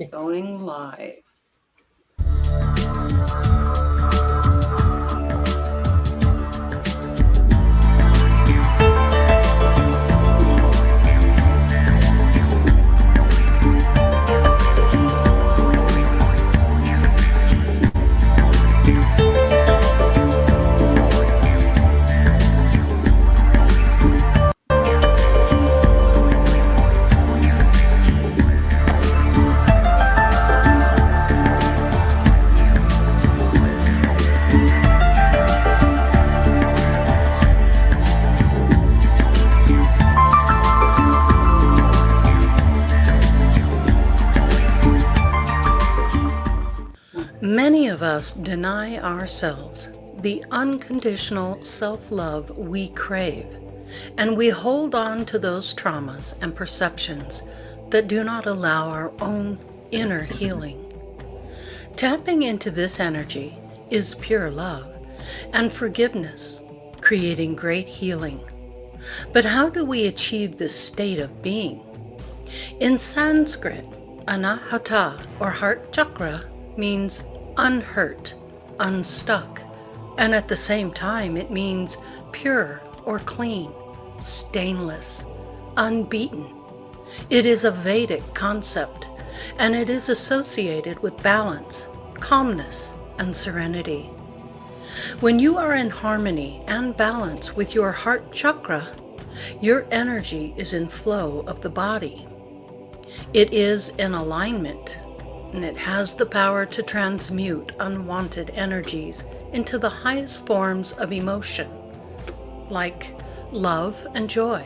Going live. Many of us deny ourselves the unconditional self-love we crave, and we hold on to those traumas and perceptions that do not allow our own inner healing. Tapping into this energy is pure love and forgiveness, creating great healing. But how do we achieve this state of being? In Sanskrit, Anahata or Heart Chakra means unhurt, unstuck, and at the same time it means pure or clean, stainless, unbeaten. It is a Vedic concept, and it is associated with balance, calmness, and serenity. When you are in harmony and balance with your heart chakra, your energy is in flow of the body. It is in alignment, and it has the power to transmute unwanted energies into the highest forms of emotion, like love and joy.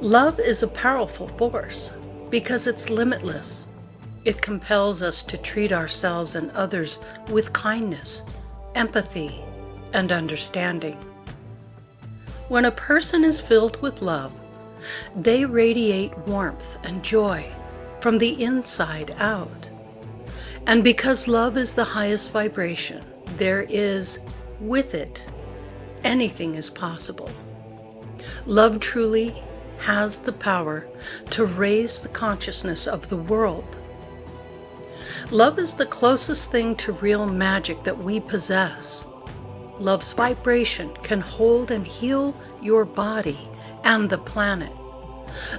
Love is a powerful force because it's limitless. It compels us to treat ourselves and others with kindness, empathy, and understanding. When a person is filled with love, they radiate warmth and joy from the inside out. And because love is the highest vibration, there is, with it, anything is possible. Love truly has the power to raise the consciousness of the world. Love is the closest thing to real magic that we possess. Love's vibration can hold and heal your body and the planet.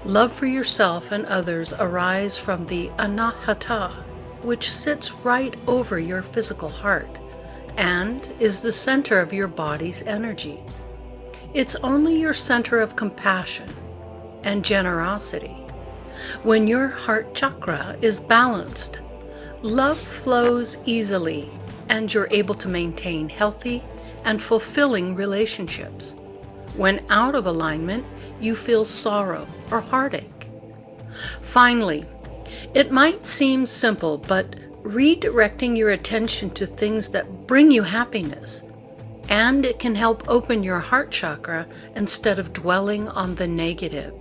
Love for yourself and others arises from the Anahata, which sits right over your physical heart and is the center of your body's energy. It's only your center of compassion and generosity. When your heart chakra is balanced, love flows easily and you're able to maintain healthy and fulfilling relationships. When out of alignment, you feel sorrow or heartache. Finally, it might seem simple, but redirecting your attention to things that bring you happiness, and it can help open your heart chakra instead of dwelling on the negative.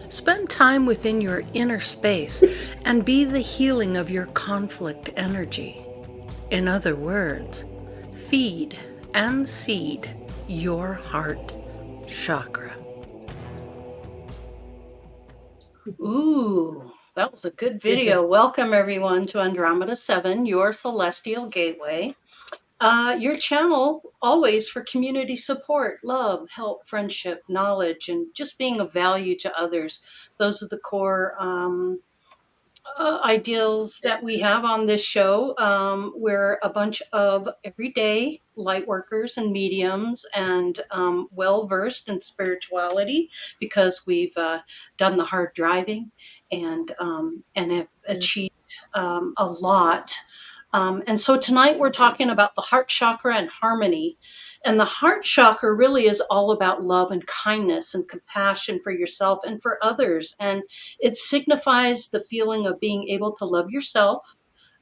Spend time within your inner space and be the healing of your conflict energy. In other words, feed and seed your heart chakra. Ooh, that was a good video. Welcome everyone to Andromeda 7, your celestial gateway. Your channel always for community support, love, help, friendship, knowledge, and just being of value to others. Those are the core ideals that we have on this show. We're a bunch of everyday light workers and mediums and well-versed in spirituality because we've done the hard driving and have achieved a lot. And so tonight we're talking about the heart chakra and harmony. And the heart chakra really is all about love and kindness and compassion for yourself and for others. And it signifies the feeling of being able to love yourself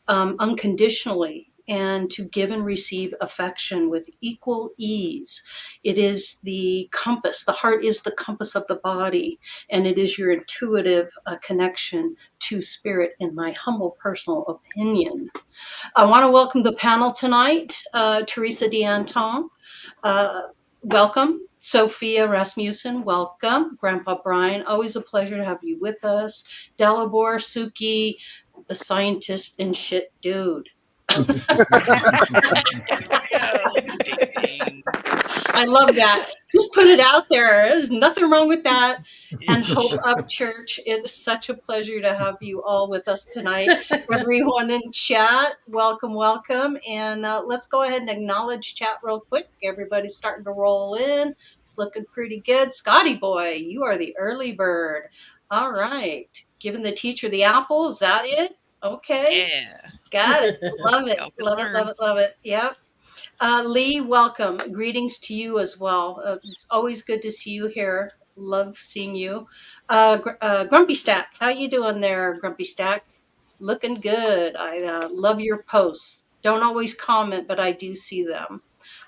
unconditionally and to give and receive affection with equal ease. It is the compass. The heart is the compass of the body, and it is your intuitive connection to spirit, in my humble personal opinion. I want to welcome the panel tonight. Teresa D'Anton, welcome. Sophia Rasmussen, welcome. Grandpa Brian, always a pleasure to have you with us. Dalibor, Suki, the scientist and shit dude. I love that. Just put it out there. There's nothing wrong with that. And Hope Up Church, it's such a pleasure to have you all with us tonight. Everyone in chat, welcome, welcome. And let's go ahead and acknowledge chat real quick. Everybody's starting to roll in. It's looking pretty good. Scotty boy, you are the early bird. All right. Giving the teacher the apple. Is that it? Okay. Yeah. Got it. Love it. Love it, love it, love it. Yep. Lee, welcome. Greetings to you as well. It's always good to see you here. Love seeing you. Grumpy Stack, how you doing there, Grumpy Stack? Looking good. I love your posts. Don't always comment, but I do see them.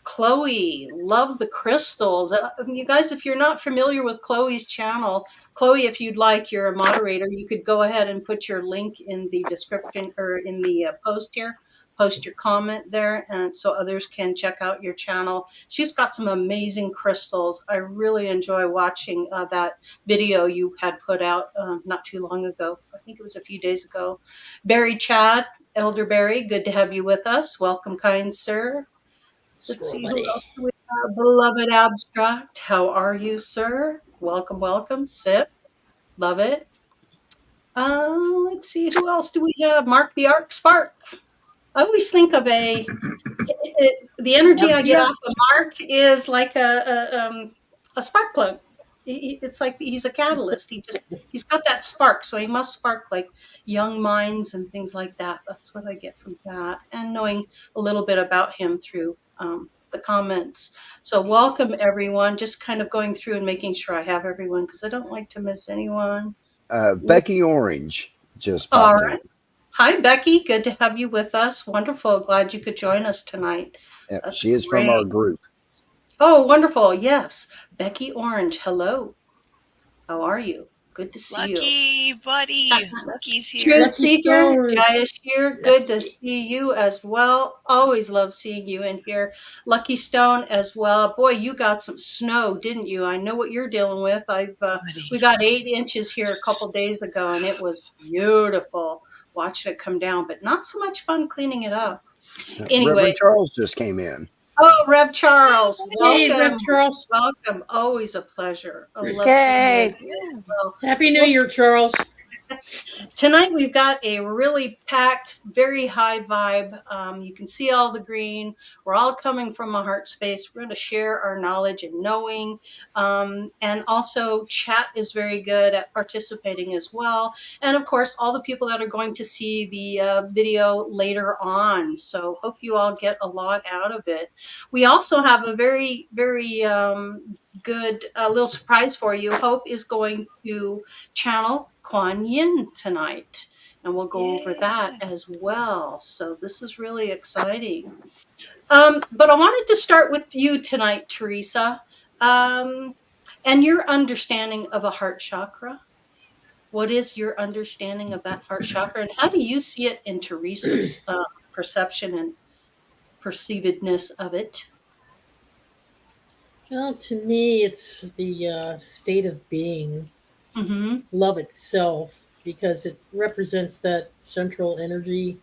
Chloe, love the crystals. You guys, if you're not familiar with Chloe's channel, Chloe, if you'd like, you're a moderator. You could go ahead and put your link in the description or in the post here. Post your comment there, and so others can check out your channel. She's got some amazing crystals. I really enjoy watching that video you had put out not too long ago. I think it was a few days ago. Barry Chad, Elder Barry, good to have you with us. Welcome, kind sir. Let's see who else do we have. Beloved Abstract, how are you, sir? Welcome, welcome. Sip, love it. Let's see, who else do we have? Mark the Arc Spark. I always think of the energy I get off of Mark is like a spark plug. It's like he's a catalyst. He's got that spark, so he must spark like young minds and things like that. That's what I get from that, and knowing a little bit about him through the comments. So welcome everyone. Just kind of going through and making sure I have everyone because I don't like to miss anyone. Becky Orange just All popped right. Hi, Becky. Good to have you with us. Wonderful. Glad you could join us tonight. in. She is from our group. Oh, wonderful. Yes. Becky Orange. Hello. How are you? Good to see you. Lucky, buddy. Lucky's here. Truth Seeker, Jayesh here. Good to see you as well. Always love seeing you in here. Lucky Stone as well. Boy, you got some snow, didn't you? I know what you're dealing with. We got 8 inches here a couple days ago, and it was beautiful watching it come down, but not so much fun cleaning it up. Anyway, Reverend Charles just came in. Oh, Rev Charles, welcome. Hey, Rev Charles. Welcome. Always a pleasure. I love seeing you. Well, Happy New Year, Charles. Tonight we've got a really packed, very high vibe. You can see all the green. We're all coming from a heart space. We're going to share our knowledge and knowing. And also chat is very good at participating as well. And of course, all the people that are going to see the video later on. So hope you all get a lot out of it. We also have a very, very good little surprise for you. Hope is going to channel Kuan Yin tonight, and we'll go over that as well. So this is really exciting. But I wanted to start with you tonight, Teresa, and your understanding of a heart chakra. What is your understanding of that heart chakra, and how do you see it in Teresa's perception and perceivedness of it? Well, to me, it's the state of being, love itself, because it represents that central energy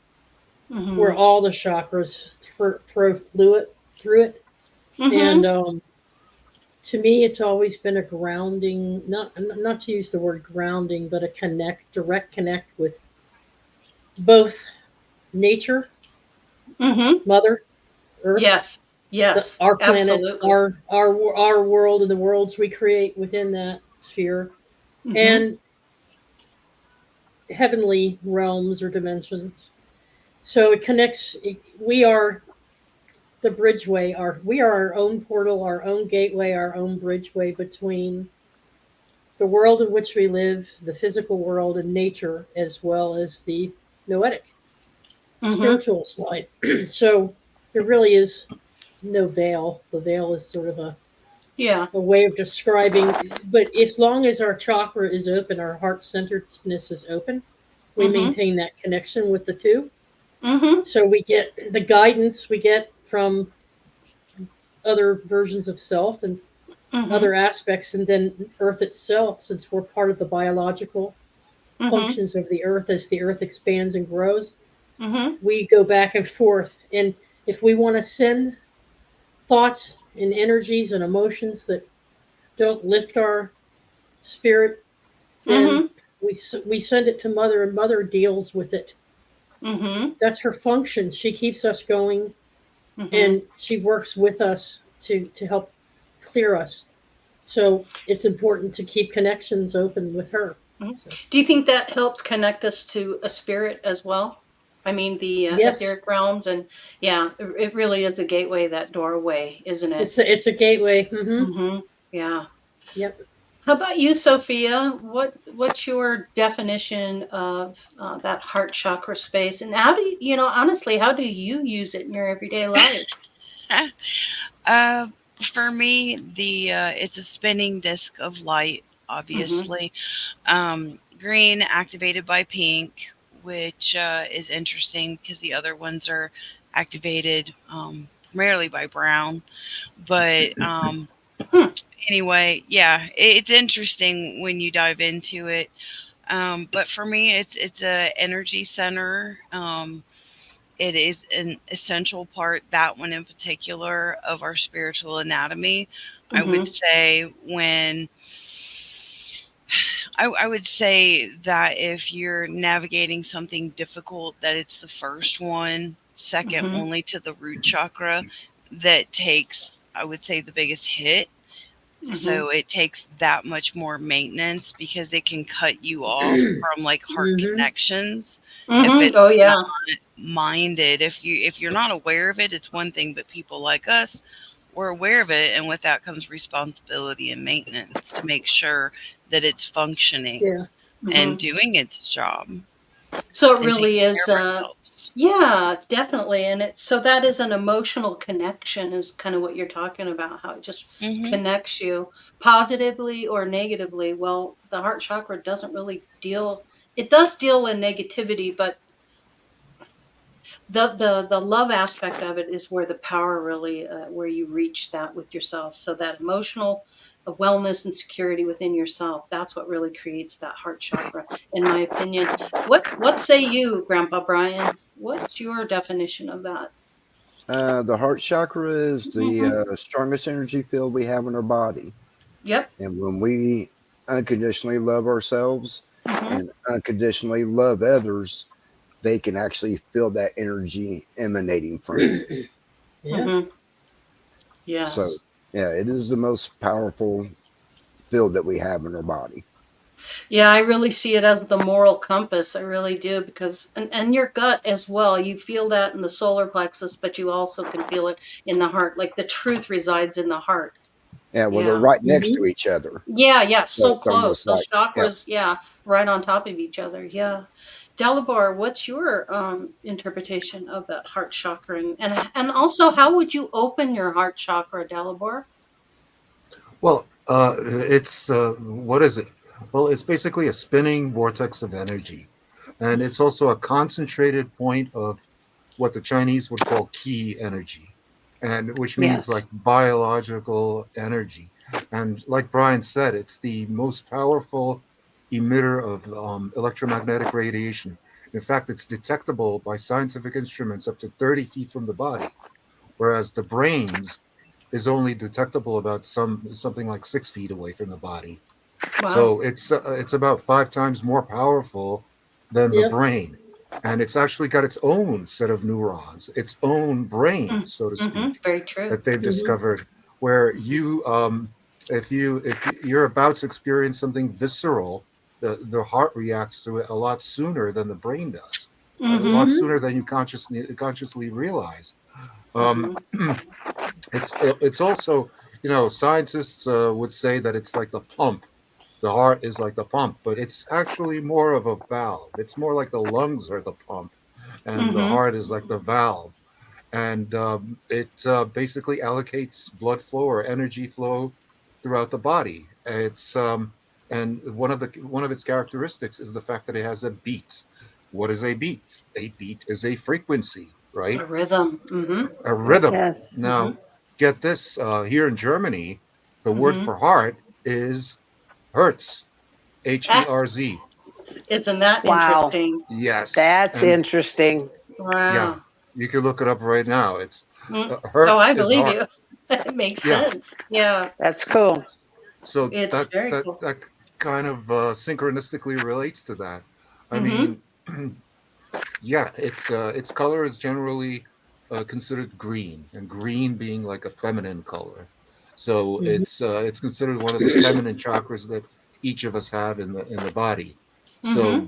where all the chakras throw fluid through it. And to me, it's always been a grounding, not to use the word grounding, but a direct connect with both nature, Mother Earth. Yes, our planet, absolutely. our world, and the worlds we create within that sphere, and heavenly realms or dimensions. So it connects. We are the bridgeway. We are our own portal, our own gateway, our own bridgeway between the world in which we live, the physical world, and nature, as well as the noetic, spiritual side. So there really is no veil. The veil is sort of a way of describing. But as long as our chakra is open, our heart-centeredness is open, we maintain that connection with the two. So we get the guidance we get from other versions of self and other aspects, and then Earth itself, since we're part of the biological functions of the earth as the earth expands and grows. Mm-hmm. We go back and forth. And if we want to send thoughts and energies and emotions that don't lift our spirit, then Mm-hmm. we send it to Mother, and Mother deals with it. Mm-hmm. That's her function. She keeps us going, Mm-hmm. and she works with us to help clear us. So it's important to keep connections open with her. Mm-hmm. So, Do you think that helps connect us to a spirit as well? I mean, the yes, etheric realms, and yeah, it really is the gateway, that doorway, isn't it? it's a gateway. Mm-hmm. Mm-hmm. Yeah. Yep. How about you, Sophia? What's your definition of that heart chakra space, and how do honestly, how do you use it in your everyday life? Uh, for me, the it's a spinning disc of light, Mm-hmm. obviously. Green activated by pink, which is interesting because the other ones are activated primarily by brown. But Hmm. anyway, yeah, it's interesting when you dive into it. But for me, it's a energy center. It is an essential part, that one in particular, of our spiritual anatomy. I would Mm-hmm. say when I would say that if you're navigating something difficult, that it's the first one, second Mm-hmm. only to the root chakra, that takes, I would say, the biggest hit. Mm-hmm. So it takes that much more maintenance because it can cut you off from like heart Mm-hmm. connections if Mm-hmm. it's Oh not yeah. minded. If you're not aware of it, it's one thing, but people like us, we're aware of it, and with that comes responsibility and maintenance to make sure that it's functioning Yeah. and Mm-hmm. doing its job So it and really taking is. care of ourselves. Yeah, definitely. And so that is an emotional connection, is kind of what you're talking about, how it just Hmm. connects you positively or negatively. Well, the heart chakra doesn't really it does deal with negativity, but the love aspect of it is where the power really, where you reach that with yourself. So that emotional wellness and security within yourself, that's what really creates that heart chakra, in my opinion. What say you, Grandpa Brian? What's your definition of that? The heart chakra is the Hmm. strongest energy field we have in our body. Yep. And when we unconditionally love ourselves Hmm. and unconditionally love others, they can actually feel that energy emanating from you. Yeah. Hmm. So, Yes. yeah, it is the most powerful field that we have in our body. Yeah, I really see it as the moral compass. I really do, because and your gut as well. You feel that in the solar plexus, but you also can feel it in the heart. Like the truth resides in the heart. Yeah, well, they're Yeah. right next Mm-hmm. to each other. Yeah, yeah, So so it's close. almost Those like, yeah. chakras, yeah, right on top of each other. Yeah. Delabar, what's your interpretation of that heart chakra? And also, how would you open your heart chakra, Delabar? Well, it's what is it? Well, it's basically a spinning vortex of energy, and it's also a concentrated point of what the Chinese would call key energy, and which means Yes. like biological energy. And like Brian said, it's the most powerful emitter of electromagnetic radiation. In fact, it's detectable by scientific instruments up to 30 feet from the body, whereas the brains is only detectable about something like 6 feet away from the body. Wow. So it's about 5 times more powerful than the Yep. brain, and it's actually got its own set of neurons, its own brain, so to Mm-hmm. speak, Very true. that they've Mm-hmm. discovered. Where if you're about to experience something visceral, the heart reacts to it a lot sooner than the brain does, a Mm-hmm. lot Mm-hmm. sooner than you consciously realize. Um, Mm-hmm. it's also, scientists would say that it's like the pump. The heart is like the pump, but it's actually more of a valve. It's more like the lungs are the pump, and the Mm-hmm. heart is like the valve. And it basically allocates blood flow or energy flow throughout the body. And one of its characteristics is the fact that it has a beat. What is a beat? A beat is a frequency, A right? rhythm. Mm-hmm. A Yep. rhythm. Yes. Now, Mm-hmm. get this, here in Germany, the word Mm-hmm. for heart is Hertz, Ah, Herz. Isn't that Wow. interesting? Yes. That's And interesting. yeah, Wow. you can look it up right now. It's Mm. Oh, Hertz I is believe heart. you. It makes Yeah. sense. Yeah. That's cool. So It's that very that cool. that kind of synchronistically relates to that. I Mm-hmm. mean, yeah, its color is generally considered green, and green being like a feminine color. So Mhm. it's considered one of the feminine chakras that each of us have in the body. So Mm-hmm.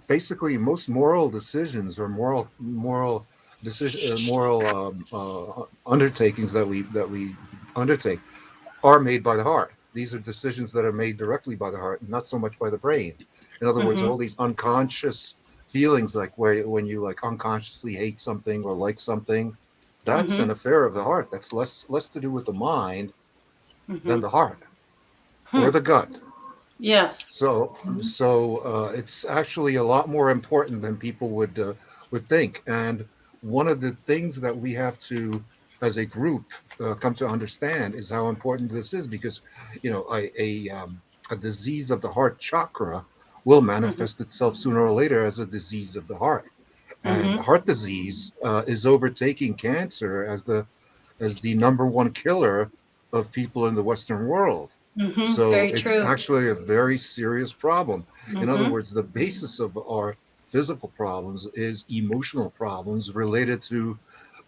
basically, most moral decisions or moral undertakings that we undertake are made by the heart. These are decisions that are made directly by the heart, not so much by the brain. In other words, Mm-hmm. all these unconscious feelings, like when you like unconsciously hate something or like something, that's Mm-hmm. an affair of the heart. That's less to do with the mind Mm-hmm. than the heart or Hmm. the gut. Yes. So it's actually a lot more important than people would think. And one of the things that we have to, as a group, come to understand is how important this is, because a disease of the heart chakra will Mm-hmm. manifest itself sooner or later as a disease of the heart. And Mm-hmm. heart disease is overtaking cancer as the number one killer of people in the Western world. Mm-hmm. So Very it's true. actually a very serious problem. In other Mm-hmm. words, the basis of our physical problems is emotional problems related to,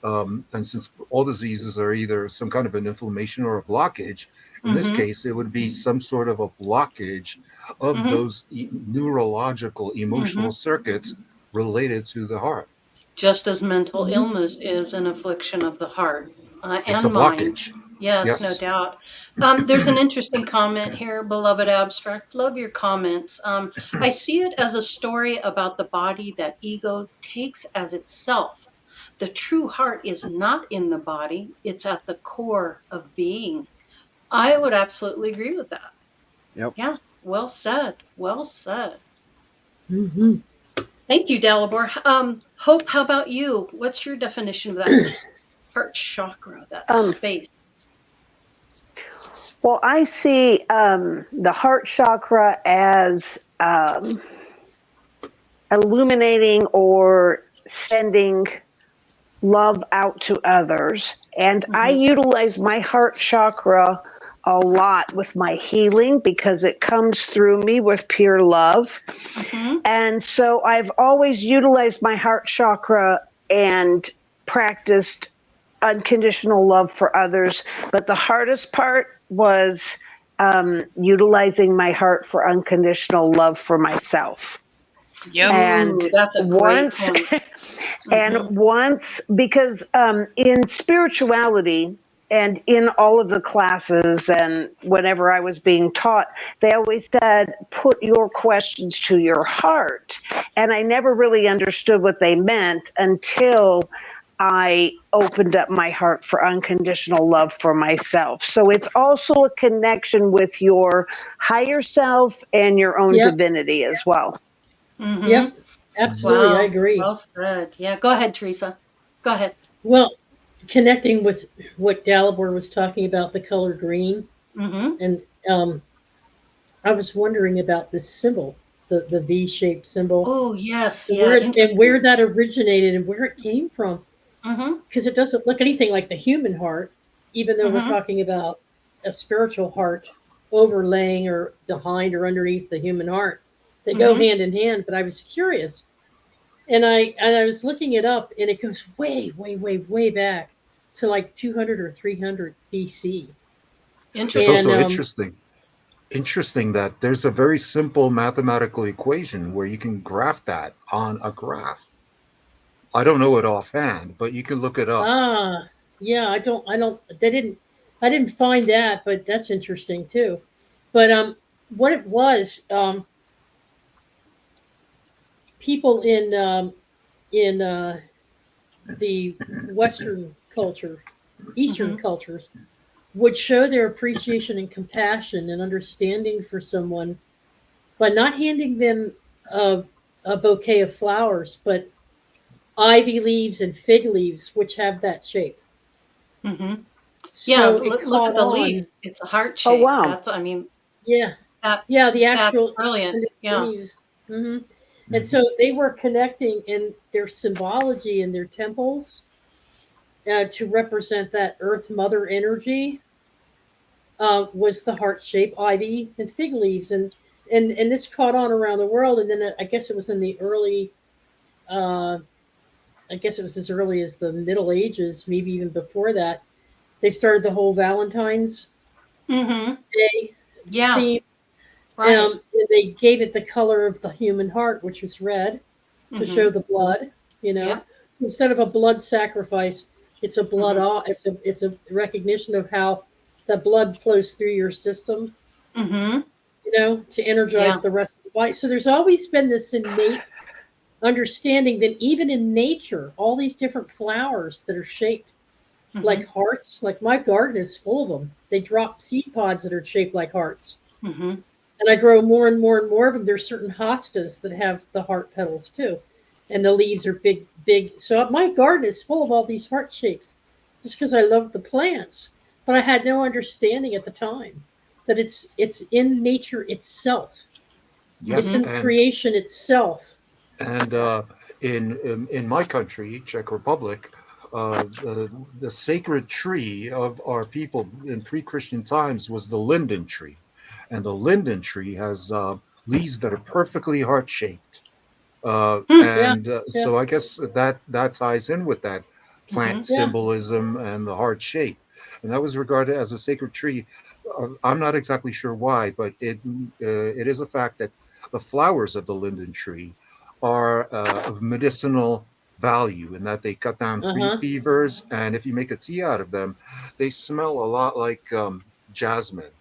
and since all diseases are either some kind of an inflammation or a blockage, in this Mm-hmm. case, it would be some sort of a blockage of Mm-hmm. those neurological Mm-hmm. emotional circuits related to the heart. Just as mental Mhm. illness is an affliction of the heart It's a and mind. blockage. Yes, no Yes. doubt. There's an interesting comment here, beloved abstract. Love your comments. I see it as a story about the body that ego takes as itself. The true heart is not in the body, it's at the core of being. I would absolutely agree with that. Yep. Yeah, well said. Well said. Mhm. Thank you, Dalibor. Hope, how about you? What's your definition of that heart chakra, that Um, space? well, I see the heart chakra as illuminating or sending love out to others. And I Mm-hmm. utilize my heart chakra a lot with my healing because it comes through me with pure love. Mm-hmm. And so I've always utilized my heart chakra and practiced unconditional love for others. But the hardest part was utilizing my heart for unconditional love for myself. Yep. And Ooh, that's a great once point. And Mm-hmm. once, because in spirituality and in all of the classes and whenever I was being taught, they always said, put your questions to your heart. And I never really understood what they meant until I opened up my heart for unconditional love for myself. So it's also a connection with your higher self and your own Yep. divinity as well. Mm-hmm. Yep. Absolutely, I Wow. agree. Well said. Yeah, go ahead, Teresa. Go ahead. Well, connecting with what Dalibor was talking about, the color green, Mm-hmm. and I was wondering about this symbol, the V-shaped symbol, Oh, yes. and Yeah, where interesting. that originated and where it came from, Mm-hmm. because it doesn't look anything like the human heart, even though we're Mm-hmm. talking about a spiritual heart overlaying or behind or underneath the human heart. They go Mm-hmm. hand in hand. But I was curious, and I was looking it up, and it goes way, way, way, way back to like 200 or 300 BC. It's Interesting. And also interesting that there's a very simple mathematical equation where you can graph that on a graph. I don't know it offhand, but you can look it up. yeah, I didn't find that, but that's interesting too. But what it was, people in the Western culture, Eastern Mm-hmm. cultures, would show their appreciation and compassion and understanding for someone by not handing them a, a bouquet of flowers, but ivy leaves and fig leaves, which have that shape. Mm-hmm. Yeah, So it look caught at the leaf. on. It's a heart Oh, shape. wow. That's, I mean, Yeah. Yeah, the That's actual brilliant. Yeah. leaves. Hmm. And so they were connecting in their symbology in their temples to represent that Earth Mother energy. Was the heart shape, ivy, and fig leaves, and this caught on around the world. And then I guess it was in the early, uh, I guess it was as early as the Middle Ages, maybe even before that. They started the whole Valentine's Mm-hmm. Day Yeah. theme. Right. And they gave it the color of the human heart, which was red, to show Mm-hmm. the blood. You know, Yep. so instead of a blood sacrifice, it's a blood. Mm-hmm. It's a recognition of how the blood flows through your system. Mm-hmm. You know, to Yeah. energize the rest of the body. So there's always been this innate understanding that even in nature, all these different flowers that are shaped Mm-hmm. like hearts, like my garden is full of them. They drop seed pods that are shaped like hearts. Mm-hmm. And I grow more and more and more of them. There's certain hostas that have the heart petals too. And the leaves are big, big. So my garden is full of all these heart shapes just because I love the plants. But I had no understanding at the time that it's in nature itself. It's Yes, in creation itself. and in my country, Czech Republic, the sacred tree of our people in pre-Christian times was the linden tree, and the linden tree has leaves that are perfectly heart-shaped. Yeah, And yeah, so I guess that ties in with that Mm-hmm. plant yeah. symbolism and the heart shape, and that was regarded as a sacred tree. I'm not exactly sure why, but it is a fact that the flowers of the linden tree are of medicinal value in that they cut down Uh-huh. fevers, and if you make a tea out of them, they smell a lot like jasmine.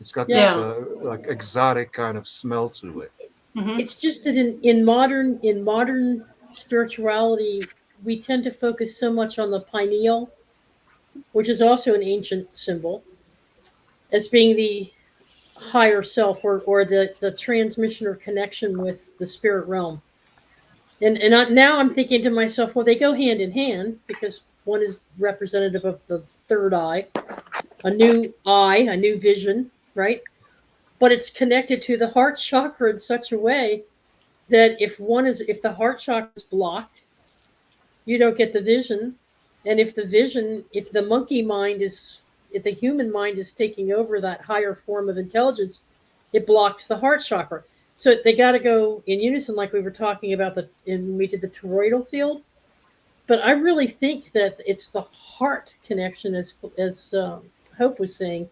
It's got Yeah. this Yeah. like exotic kind of smell to it. Mm-hmm. It's just that in modern spirituality, we tend to focus so much on the pineal, which is also an ancient symbol, as being the higher self or the transmission or connection with the spirit realm. Now I'm thinking to myself, well, they go hand in hand because one is representative of the third eye, a new vision, right? But it's connected to the heart chakra in such a way that if the heart chakra is blocked, you don't get the vision. And if the monkey mind is, if the human mind is taking over that higher form of intelligence, it blocks the heart chakra. So they got to go in unison, like we were talking about when we did the toroidal field. But I really think that it's the heart connection, as Hope was saying,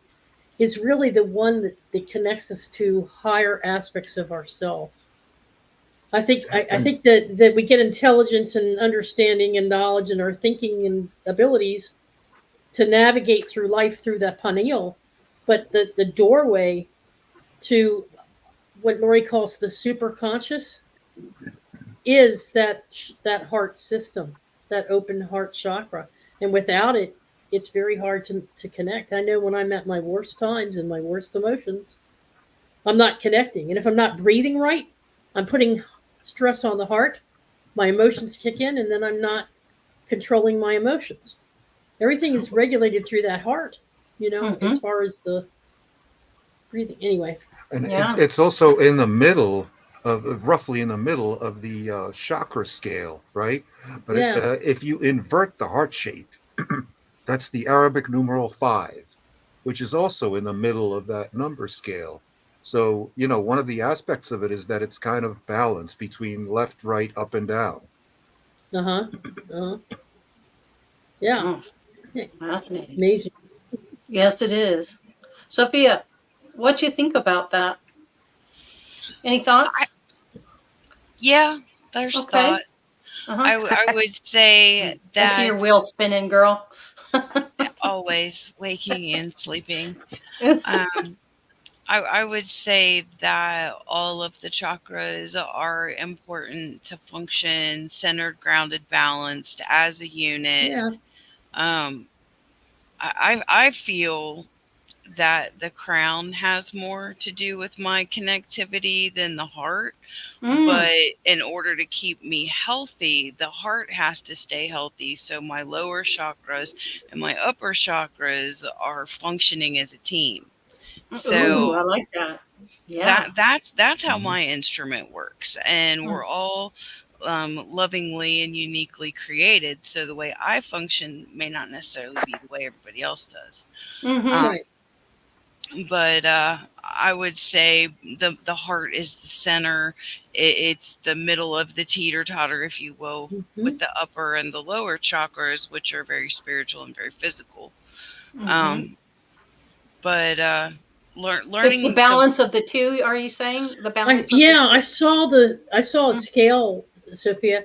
is really the one that connects us to higher aspects of ourself. I And think that we get intelligence and understanding and knowledge and our thinking and abilities to navigate through life through that pineal, but the doorway to what Lori calls the superconscious is that heart system, that open heart chakra, and without it, it's very hard to connect. I know when I'm at my worst times and my worst emotions, I'm not connecting, and if I'm not breathing right, I'm putting stress on the heart. My emotions kick in, and then I'm not controlling my emotions. Everything is regulated through that heart, Mm-hmm. as far as the breathing. Anyway, and it's Yeah. it's also in the middle of roughly in the middle of the chakra scale, right? But yeah, if you invert the heart shape, that's the Arabic numeral 5, which is also in the middle of that number scale. So one of the aspects of it is that it's kind of balanced between left, right, up, and down. uh huh, yeah, Oh, fascinating. amazing. Yes, it is. Sophia, what you think about that? Any I, thoughts? yeah, there's Okay. thought. Uh-huh. I would say I see that your wheel spinning, girl. always waking and sleeping. Um, I would say that all of the chakras are important to function centered, grounded, balanced as a unit. Yeah, Um, I feel that the crown has more to do with my connectivity than the heart. Mm. But in order to keep me healthy, the heart has to stay healthy. So my lower chakras and my upper chakras are functioning as a team. Ooh, I So like that. Yeah. That's how my instrument works, and we're all lovingly and uniquely created. So the way I function may not necessarily be the way everybody else does. Mm-hmm. Right. But I would say the heart is the center. It's the middle of the teeter totter, if you will, with the upper and the lower chakras, which are very spiritual and very physical. Mm-hmm. But It's the learning balance of the two. Are you saying the balance of Yeah, the I saw a scale, Sophia.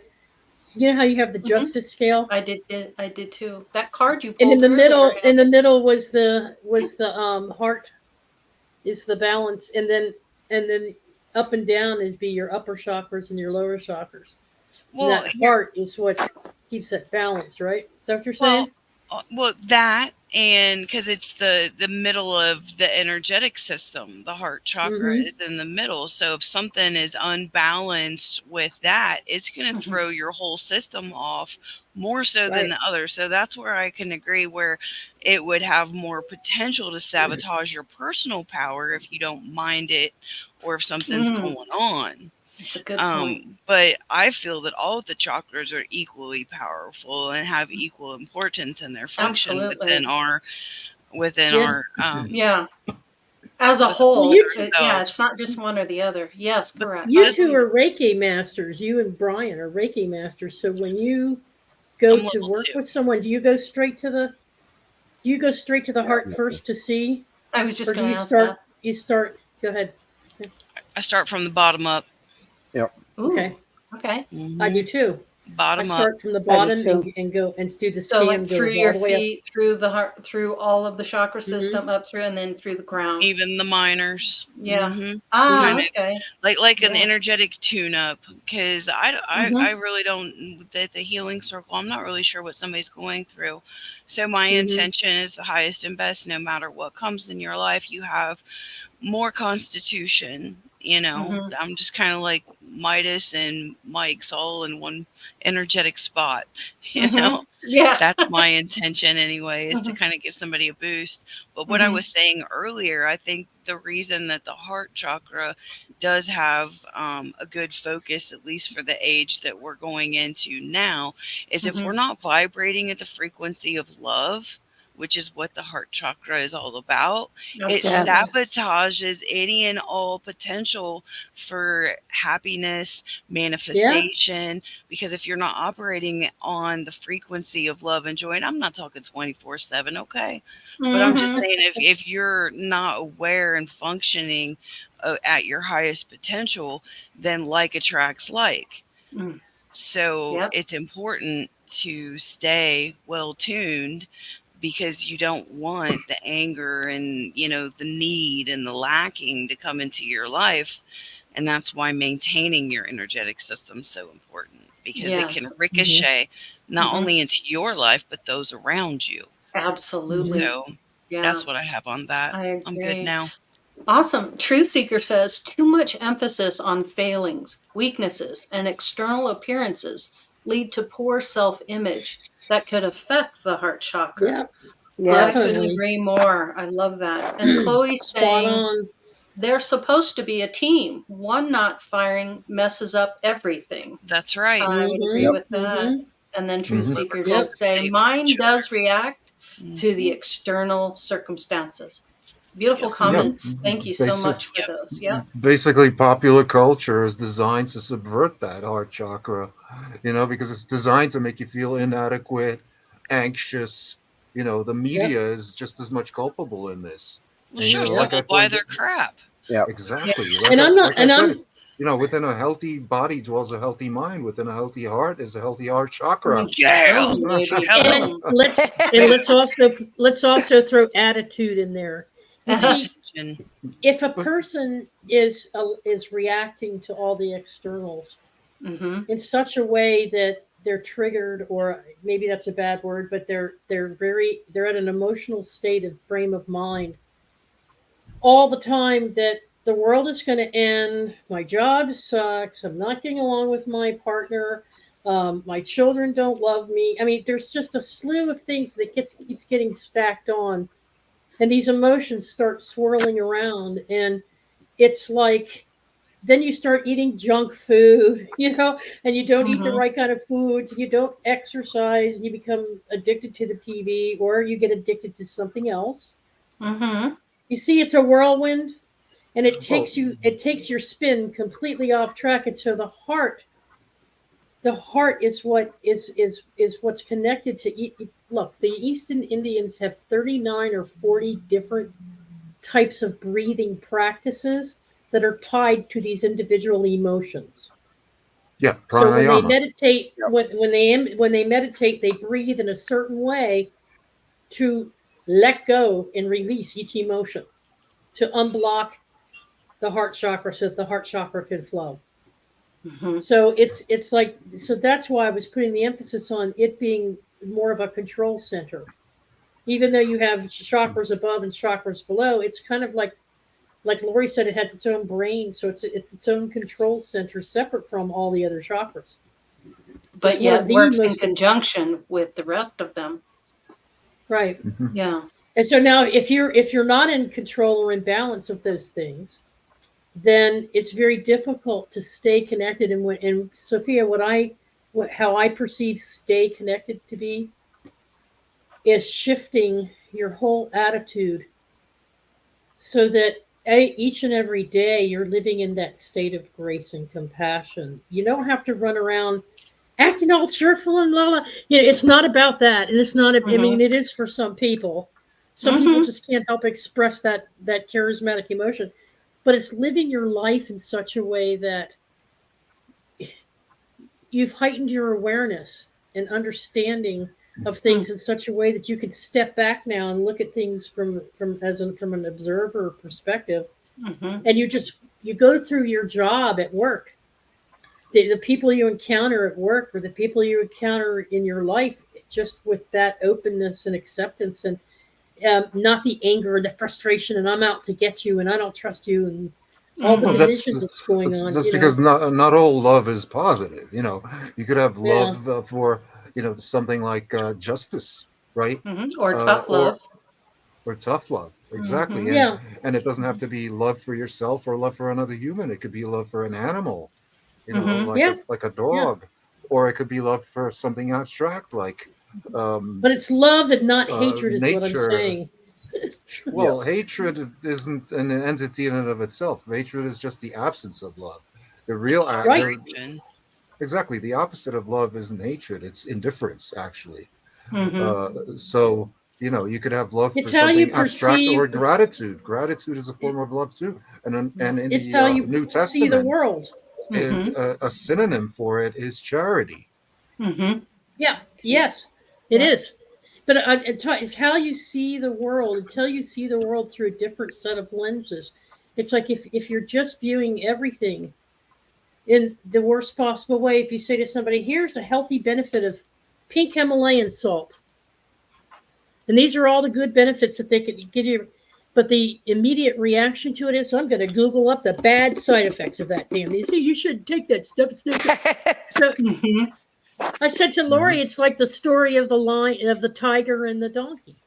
You know how you have the two? justice scale, I did too. That card you and pulled earlier in had the it. middle was the heart is the balance, and then up and down is be your upper chakras and your lower chakras. And well that here heart is what keeps that balance, right? Is that what you're well saying? well that, and because it's the middle of the energetic system, the heart chakra Mm-hmm. is in the middle. So if something is unbalanced with that, it's going to Mhm. throw your whole system off more so than Right. the other. So that's where I can agree, where it would have more potential to sabotage your personal power if you don't mind it, or if something's Mm, going on. that's a good point. But I feel that all of the chakras are equally powerful and have equal importance in their function Absolutely. within Yeah. our Yeah. As a within Well, whole, yeah, it's ourselves. not just one or the other. Yes, But correct. I you this, two agree. are Reiki masters. You and Brian are Reiki masters. So when you go I'm to level work 2. with someone, do you go straight to the Yeah. heart first to see, I was just or do going you to ask that. start? Go ahead. I start from the bottom up. Yep. Ooh, Okay, okay. I do Hmm. too. I Bottom up. start from the I do bottom too. and go and do the So like scan, through go all your the way up. feet, through the heart, through all of the chakra Mm-hmm. system, up through, and then through the crown. Even the minors. Yeah. Kind Ah, of okay. like an Yeah. energetic tune-up, because I Mm-hmm. really don't, the healing circle, I'm not really sure what somebody's going through. So my Mm-hmm. intention is the highest and best. No matter what comes in your life, you have more constitution. Mm-hmm. I'm just kind of like Midas and Mike's all in one energetic spot. you Mm-hmm. know Yeah. that's my intention anyway, is to Mm-hmm. kind of give somebody a boost. But what I Mm-hmm. was saying earlier, I think the reason that the heart chakra does have a good focus, at least for the age that we're going into now, is if we're Mm-hmm. not vibrating at the frequency of love, which is what the heart chakra is all about, it Yes. Absolutely. sabotages any and all potential for happiness, Yeah. manifestation. Because if you're not operating on the frequency of love and joy, and I'm not talking 24/7, okay, but I'm just Mm-hmm. saying, if you're not aware and functioning at your highest potential, then like attracts like. Mm. So Yep. it's important to stay well tuned, because you don't want the anger and the need and the lacking to come into your life. And that's why maintaining your energetic system is so important, because it can Yes. Mm-hmm. ricochet not Mm-hmm. only into your life but those around you. Mm-hmm. Absolutely. So Yeah, that's what I have on that. I I'm good agree. now. Awesome. Truth Seeker says too much emphasis on failings, weaknesses, and external appearances lead to poor self image that could affect the heart chakra. Yeah. I Yes. couldn't Definitely. agree more. I love that. And Chloe's Spot saying on. they're supposed to be a team. One not firing messes up everything. That's right. I would agree Mm-hmm. Yep. with that. Mm-hmm. And then Truth Hmm. Seeker Yep. did Perfect say statement, mine children. does react to the Hmm. external circumstances. Beautiful Yes, it Yeah, does. comments. Thank you so basic, much for Yep. those. Yep. basically popular culture is designed to subvert that heart chakra, because it's designed to make you feel inadequate, anxious. The Yep. media is just as much culpable in this. Well, And sure, so Yep. like I we'll buy pointed, their crap. Yep. Yeah. exactly, And I'm not. like I And said, I'm. within a healthy body dwells a healthy mind. Within a healthy heart is a healthy heart chakra. Mm. Yeah. Boom, baby. Hello. And Boom. let's also throw attitude in there. You see, Attention. if a person is reacting to all the externals Mm-hmm. in such a way that they're triggered, or maybe that's a bad word, but they're at an emotional state of frame of mind all the time, that the world is going to end, my job sucks, I'm not getting along with my partner, my children don't love me. I mean, there's just a slew of things that keeps getting stacked on, and these emotions start swirling around, and it's like then you start eating junk food, and you don't eat the Mhm. right kind of foods, you don't exercise, and you become addicted to the TV, or you get addicted to something else. Mhm. You see, it's a whirlwind, and Well, it takes your spin completely off track. And so the heart is what's connected to look, the Eastern Indians have 39 or 40 different types of breathing practices that are tied to these individual emotions. yeah, So when they pranayama. meditate, Yep. when they meditate, they breathe in a certain way to let go and release each emotion, to unblock the heart chakra so that the heart chakra can flow. Mhm. So it's like, so that's why I was putting the emphasis on it being more of a control center. Even though you have chakras above and chakras below, it's kind of like Lori said, it has its own brain, so it's its own control center, separate from all the other chakras. It's But one yet of the works in most conjunction with the rest of them. right. Mhm. Yeah. And so now, if you're not in control or in balance of those things, then it's very difficult to stay connected. And Sophia, how I perceive stay connected to be is shifting your whole attitude so that each and every day you're living in that state of grace and compassion. You don't have to run around acting all cheerful and la la. It's not about that, and it's not. I Mhm. mean, it is for some people. Some people Mhm. just can't help express that charismatic emotion, but it's living your life in such a way that you've heightened your awareness and understanding of things in such a way that you can step back now and look at things from an observer perspective, Mhm. and you go through your job at work, the people you encounter at work or the people you encounter in your life, just with that openness and acceptance, and not the anger and the frustration and I'm out to get you and I don't trust you and all the Well, Mhm. division that's going on. that's because not all love is positive. You could have Yeah, love for something like justice, right? Mhm. Or Uh, tough or love. or tough love, exactly. Mhm. And yeah, and it doesn't have to be love for yourself or love for another human. It could be love for an animal, Mhm. like yeah, a yeah. dog, or it could be love for something abstract like But it's love and not hatred, is what I'm nature. saying. Well, Yes. hatred isn't an entity in and of itself. Hatred is just the absence of love. The real, Right. exactly, the opposite of love isn't hatred. It's indifference, actually. Mhm. So you could have love It's for how you something abstract or perceive. gratitude. Gratitude is a form of love too. And in It's the how you New see the Testament, world. Mhm. a synonym for it is charity. Mhm. Yeah. Yes, it Yeah. is. But it's how you see the world until you see the world through a different set of lenses. It's like if you're just viewing everything in the worst possible way, if you say to somebody, here's a healthy benefit of pink Himalayan salt, and these are all the good benefits that they could give you, but the immediate reaction to it is, I'm going to Google up the bad side effects of that damn. You see, you shouldn't take that stuff. It's no good. So Mhm. I said to Hmm. Lori, it's like the story of the tiger and the donkey.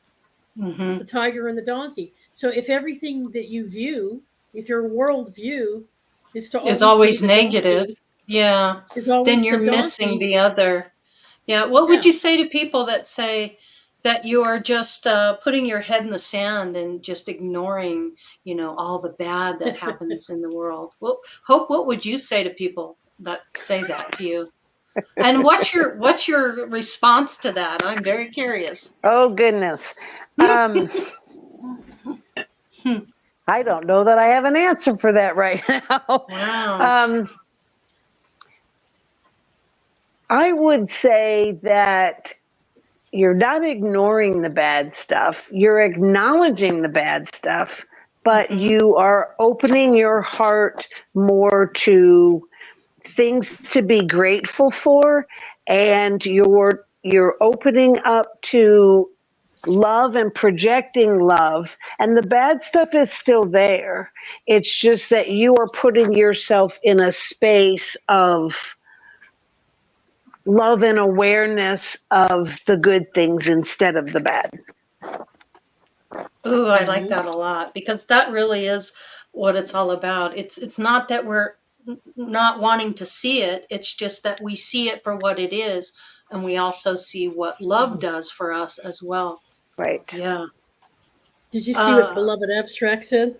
The Mhm. tiger and the donkey. So if everything that you view, if your world view is to Is always be always the negative. donkey, Yeah. is Then always you're the missing donkey. the other. Yeah. What would Yeah. you say to people that say that you are just putting your head in the sand and just ignoring, all the bad that happens in the world? Well, Hope, what would you say to people that say that to you? And what's your response to that? I'm very curious. Oh, goodness. Um, Hmm. I don't know that I have an answer for that right now. Wow. Um, I would say that you're not ignoring the bad stuff, you're acknowledging the bad stuff, but Mhm. you are opening your heart more to things to be grateful for, and you're opening up to love and projecting love, and the bad stuff is still there. It's just that you are putting yourself in a space of love and awareness of the good things instead of the bad. Ooh, I like Mhm. that a lot because that really is what it's all about. It's not that we're not wanting to see it. It's just that we see it for what it is, and we also see what love does for us as well. Right. Yeah. Did you see what Uh, Beloved Abstract said?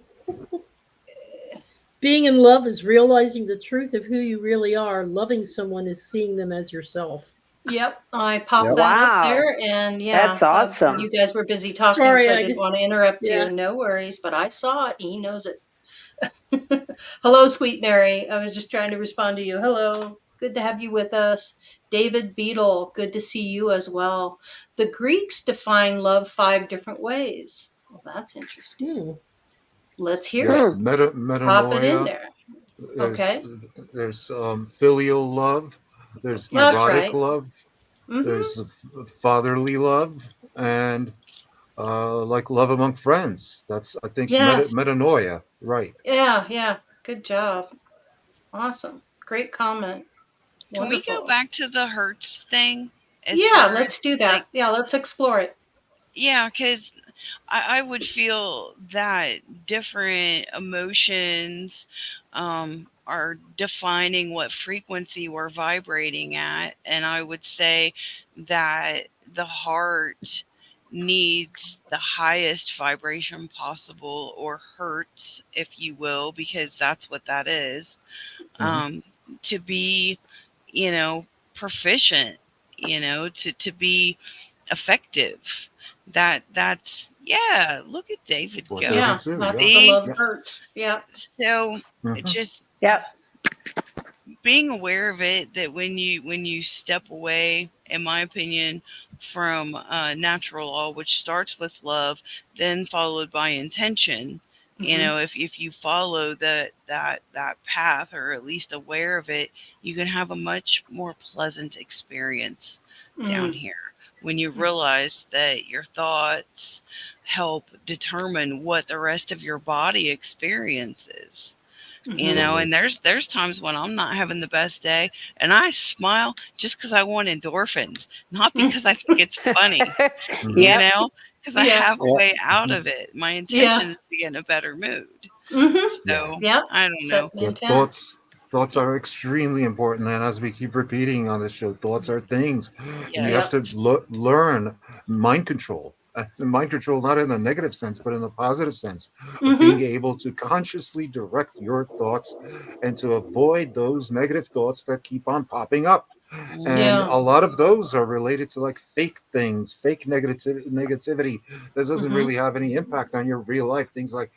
Being in love is realizing the truth of who you really are. Loving someone is seeing them as yourself. yep. I popped Yep. that up Wow. there, and That's yeah, awesome. you guys were busy talking, Sorry, so I I didn't did. want to interrupt Yeah. you. No worries, but I saw it. He knows it. Hello, sweet Mary. I was just trying to respond to you. Hello. Good to have you with us. David Beadle, good to see you as well. The Greeks define love 5 different ways. Well, that's interesting. Hmm. Let's hear Yeah, it. Hmm. Pop it in metanoia. there. There's Okay. there's filial love. There's That's erotic right. love. Mm-hmm. There's fatherly love, and like love among friends. That's, I think, Yes. metanoia. Right. Yeah, yeah. Good job. Awesome. Great comment. Can we go Wonderful. back to the hurts thing as Yeah, far let's as do like, that. Yeah, let's explore it. yeah, because I would feel that different emotions are defining what frequency we're vibrating at. And I would say that the heart needs the highest vibration possible, or hurts, if you will, because that's what that is, Hmm. um, to be, you know, proficient, to be effective. That's yeah, look at David For go. Yeah, David too. that's Yeah. the See? love Yeah. hurts. Yeah. So Hmm. just Yep. being aware of it, that when you step away, in my opinion, from natural law, which starts with love, then followed by intention, Mm-hmm. if you follow that path, or at least aware of it, you can have a much more pleasant experience down Mm. here, when you realize that your thoughts help determine what the rest of your body experiences. Mm-hmm. And there's times when I'm not having the best day, and I smile just because I want endorphins, not Mm. because I think it's funny, Hmm. you Yep. know, because I Yeah. have a Yeah. way out Hmm. of it. My intention Yeah. is to get in a better mood. Mm-hmm. Yeah. So Yep. I don't Set know. the Yeah. intent. Thoughts are extremely important, and as we keep repeating on this show, thoughts are things, and you have Yep. Yes. to learn mind control. Mind control, not in a negative sense, but in a positive sense of being Mm-hmm. able to consciously direct your thoughts and to avoid those negative thoughts that keep on popping up. And Mhm. Yeah. a lot of those are related to like fake things, fake negativity that doesn't Mm-hmm. really have any impact on your real life. Things like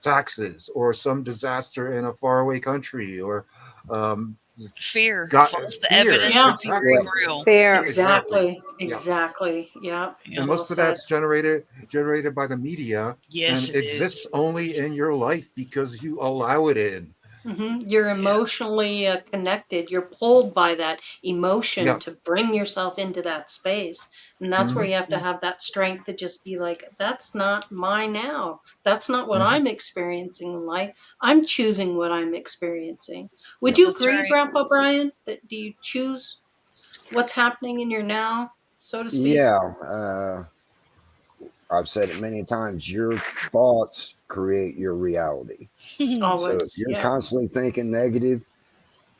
taxes or some disaster in a faraway country or um, Fear, got false fear. evidence Yeah. appearing Exactly. real. Fair. Exactly. Exactly. Yeah. Exactly. Yep. Yeah. And Well most of said. that's generated by the media Yes, and it is. exists only in your life because you allow it in. You're Yeah. emotionally connected. You're pulled by that emotion Yeah. to bring yourself into that space. And that's where Hmm. you have to have that strength to just be like, that's not my now. That's not what Hmm. I'm experiencing in life. I'm choosing what I'm experiencing. Would Yeah. you That's agree, right. Grandpa Brian, that do you choose what's happening in your now, so to speak? Yeah. I've said it many times. Your thoughts create your reality. So if Always. you're Yeah. constantly thinking negative,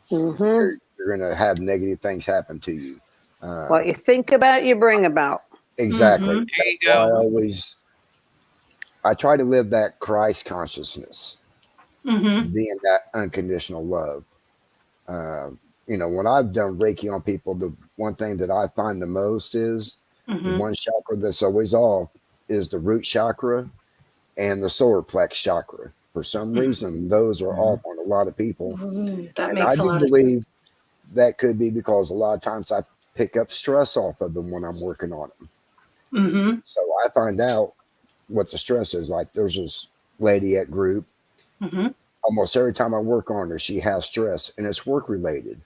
Hmm. you're going to have negative things happen to you. What Uh, you think about, you bring about. exactly. Mm-hmm. There you That's why go. I try to live that Christ consciousness, Mm-hmm. being that unconditional love. Uh, when I've done Reiki on people, the one thing that I find the most is the Mm-hmm. one chakra that's always off is the root chakra and the solar plex chakra. For some reason, those are Hmm. off on a lot of people. That And I makes a do lot of sense. believe that could be because a lot of times I pick up stress off of them when I'm working on them. Mm-hmm. So I find out what the stress is. Like there's this lady at group, Mm-hmm. almost every time I work on her, she has stress and it's work related.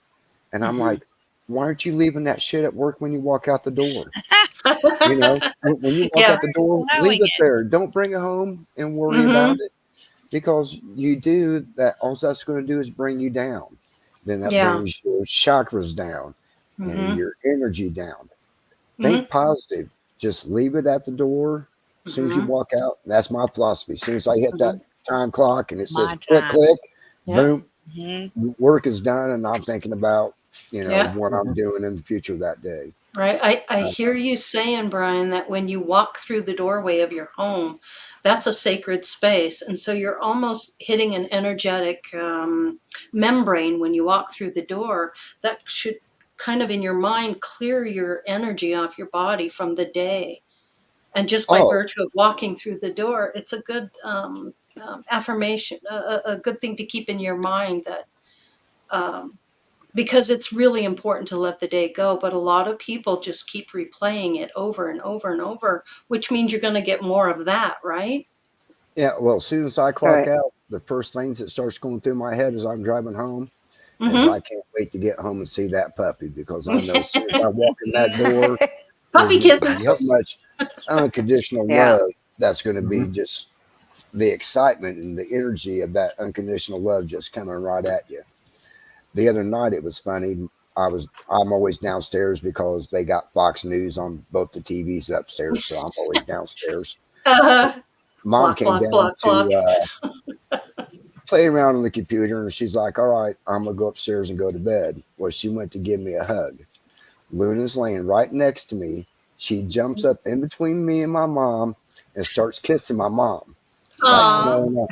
And I'm Mm-hmm. like, why aren't you leaving that shit at work when you walk out the door? When you walk Yeah. out the door, leave Allowing it it. there. Don't bring it home and worry about Mm-hmm. it because you do that. All that's going to do is bring you down. Then that Yeah. brings your chakras down and Mm-hmm. your energy down. Mm-hmm. Think positive. Just leave it at the door As soon as you walk out, that's my philosophy. As soon as I hit that time clock and it says My click, time. click, Yeah. boom, Mhm. work is done, and I'm thinking about, Yeah. what I'm doing in the future that day. Right. I hear you saying, Brian, that when you walk through the doorway of your home, that's a sacred space. And so you're almost hitting an energetic membrane when you walk through the door that should kind of in your mind clear your energy off your body from the day. And just by Oh, virtue of walking through the door, it's a good affirmation, a good thing to keep in your mind that. Because it's really important to let the day go, but a lot of people just keep replaying it over and over and over, which means you're going to get more of that, right? yeah. Well, as soon as I clock Right. out, the first things that starts going through my head as I'm driving home is Mm-hmm. I can't wait to get home and see that puppy, because I know as soon as I walk in that door, Puppy there's going to be kisses. so Yes. much unconditional Yeah. love that's going to be Mhm. just the excitement and the energy of that unconditional love just coming right at you. The other night it was funny. I'm always downstairs because they got Fox News on both the TVs upstairs, so I'm always downstairs. Uh, Mom Clock, came clock, down clock, clock. to play around on the computer, and she's like, "All right, I'm gonna go upstairs and go to bed." Well, she went to give me a hug. Luna's laying right next to me. She jumps up in between me and my mom and starts kissing my mom. Like, Aw. no, no.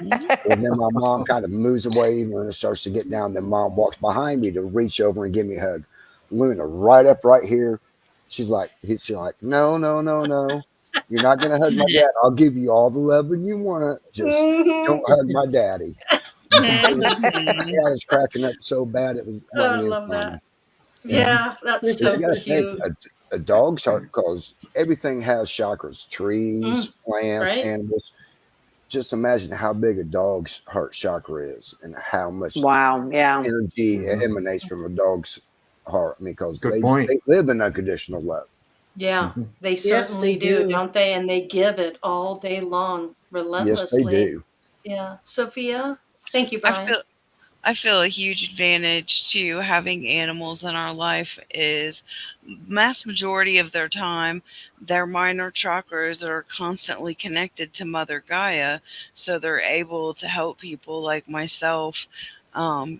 Well, then my mom kind of moves away. Luna starts to get down. Then mom walks behind me to reach over and give me a hug. Luna, right up right here. She's like, no, no, no, no. You're not going to hug my dad. I'll give you all the loving you want. Just Mhm. don't hug my daddy. Mhm. Yeah, I was cracking up so bad it Oh, I wasn't even love that. funny. And Yeah, that's you so got to think cute. a dog's heart, because everything has chakras, trees, plants, Right? animals. Just imagine how big a dog's heart chakra is and how much Wow. Yeah. energy Mhm. emanates from a dog's heart. I mean, because Good point. they live in unconditional love. Yeah, Mhm. they Yes, certainly they do, do. don't they? And they give it all day long, Yes, they relentlessly. do. Yeah. Sophia? Thank you, I Brian. feel I feel a huge advantage to having animals in our life is mass majority of their time, their minor chakras are constantly connected to Mother Gaia, so they're able to help people like myself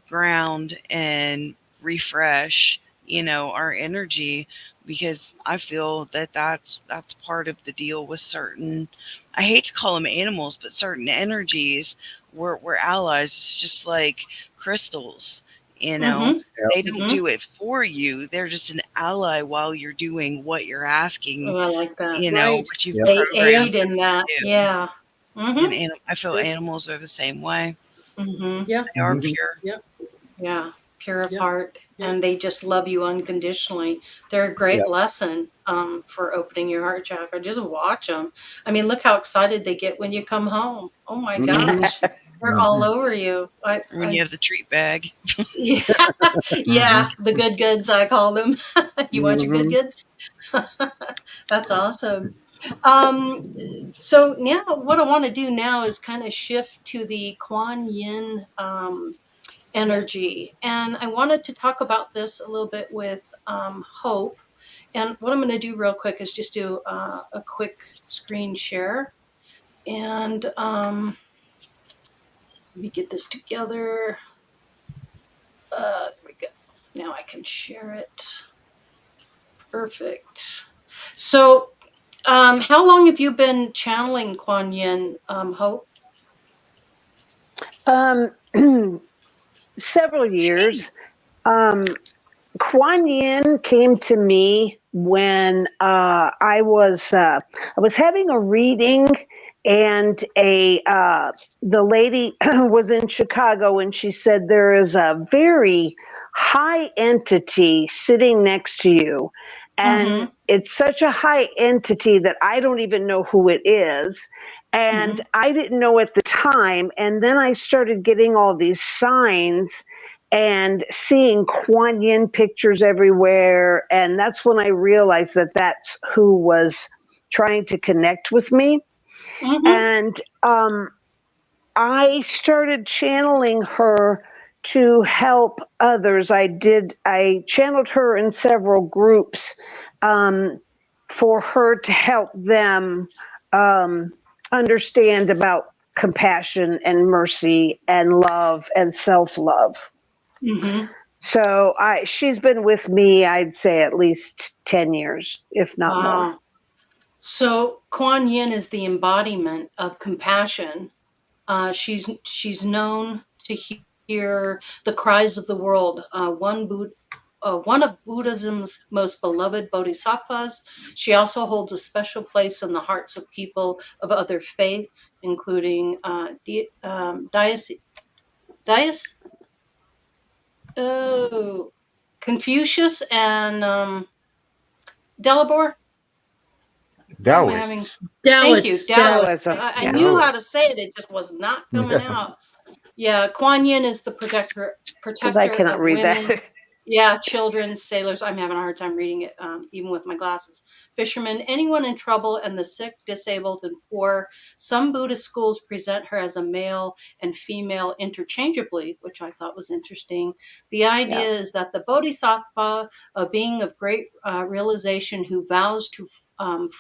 ground and refresh, our energy. Because I feel that that's part of the deal with certain. I hate to call them animals, but certain energies. We're allies. It's just like crystals, Mm-hmm. Yep. they don't Mm-hmm. do it for you. They're just an ally while you're doing what you're asking, Oh, I like that. Right. what you've Yep. They programmed aid them in to that. do. Yeah. And Mm-hmm. I feel Yep. animals are the same way. Mm-hmm. Yeah. They are Mhm. pure. Yep. Yeah. Pure of Yep. heart. Yep. And they just love you unconditionally. They're a great Yep. lesson for opening your heart chakra. Just watch them. I mean, look how excited they get when you come home. Oh my Mhm. gosh. They're all Mhm. over you. When you have the treat bag. Yeah, yeah, Mhm. the good goods, I call them. You want your good Mhm. goods? That's awesome. Um, so now what I want to do now is kind of shift to the Kuan Yin Yep. energy. And I wanted to talk about this a little bit with Hope. And what I'm going to do real quick is just do a quick screen share. And let me get this together. There we go. Now I can share it. Perfect. So, how long have you been channeling Kuan Yin, Hope? Several years. Um, Kuan Yin came to me when I was having a reading, and the lady was in Chicago, and she said there is a very high entity sitting next to you, and Mm-hmm. it's such a high entity that I don't even know who it is. Mm-hmm. And I didn't know at the time. And then I started getting all these signs and seeing Kuan Yin pictures everywhere. And that's when I realized that that's who was trying to connect with me. Mm-hmm. And I started channeling her to help others. I channeled her in several groups um, for her to help them understand about compassion and mercy and love and self-love. Mm-hmm. So she's been with me, I'd say at least 10 years, if not more. Wow. So Kuan Yin is the embodiment of compassion. She's known to hear the cries of the world. One of Buddhism's most beloved bodhisattvas. She also holds a special place in the hearts of people of other faiths, including Confucius and Delabore. Why am I having? Taoists. Thank you, Taoist. Taoist. Taoism, I yeah. knew how to Taoist. say it. It just was not coming Yeah. out. Yeah, Kuan Yin is the Because I protector cannot of read women. that. Yeah, children, sailors. I'm having a hard time reading it, even with my glasses. Fishermen, anyone in trouble, and the sick, disabled, and poor. Some Buddhist schools present her as a male and female interchangeably, which I thought was interesting. The idea Yeah. is that the bodhisattva, a being of great realization who vows to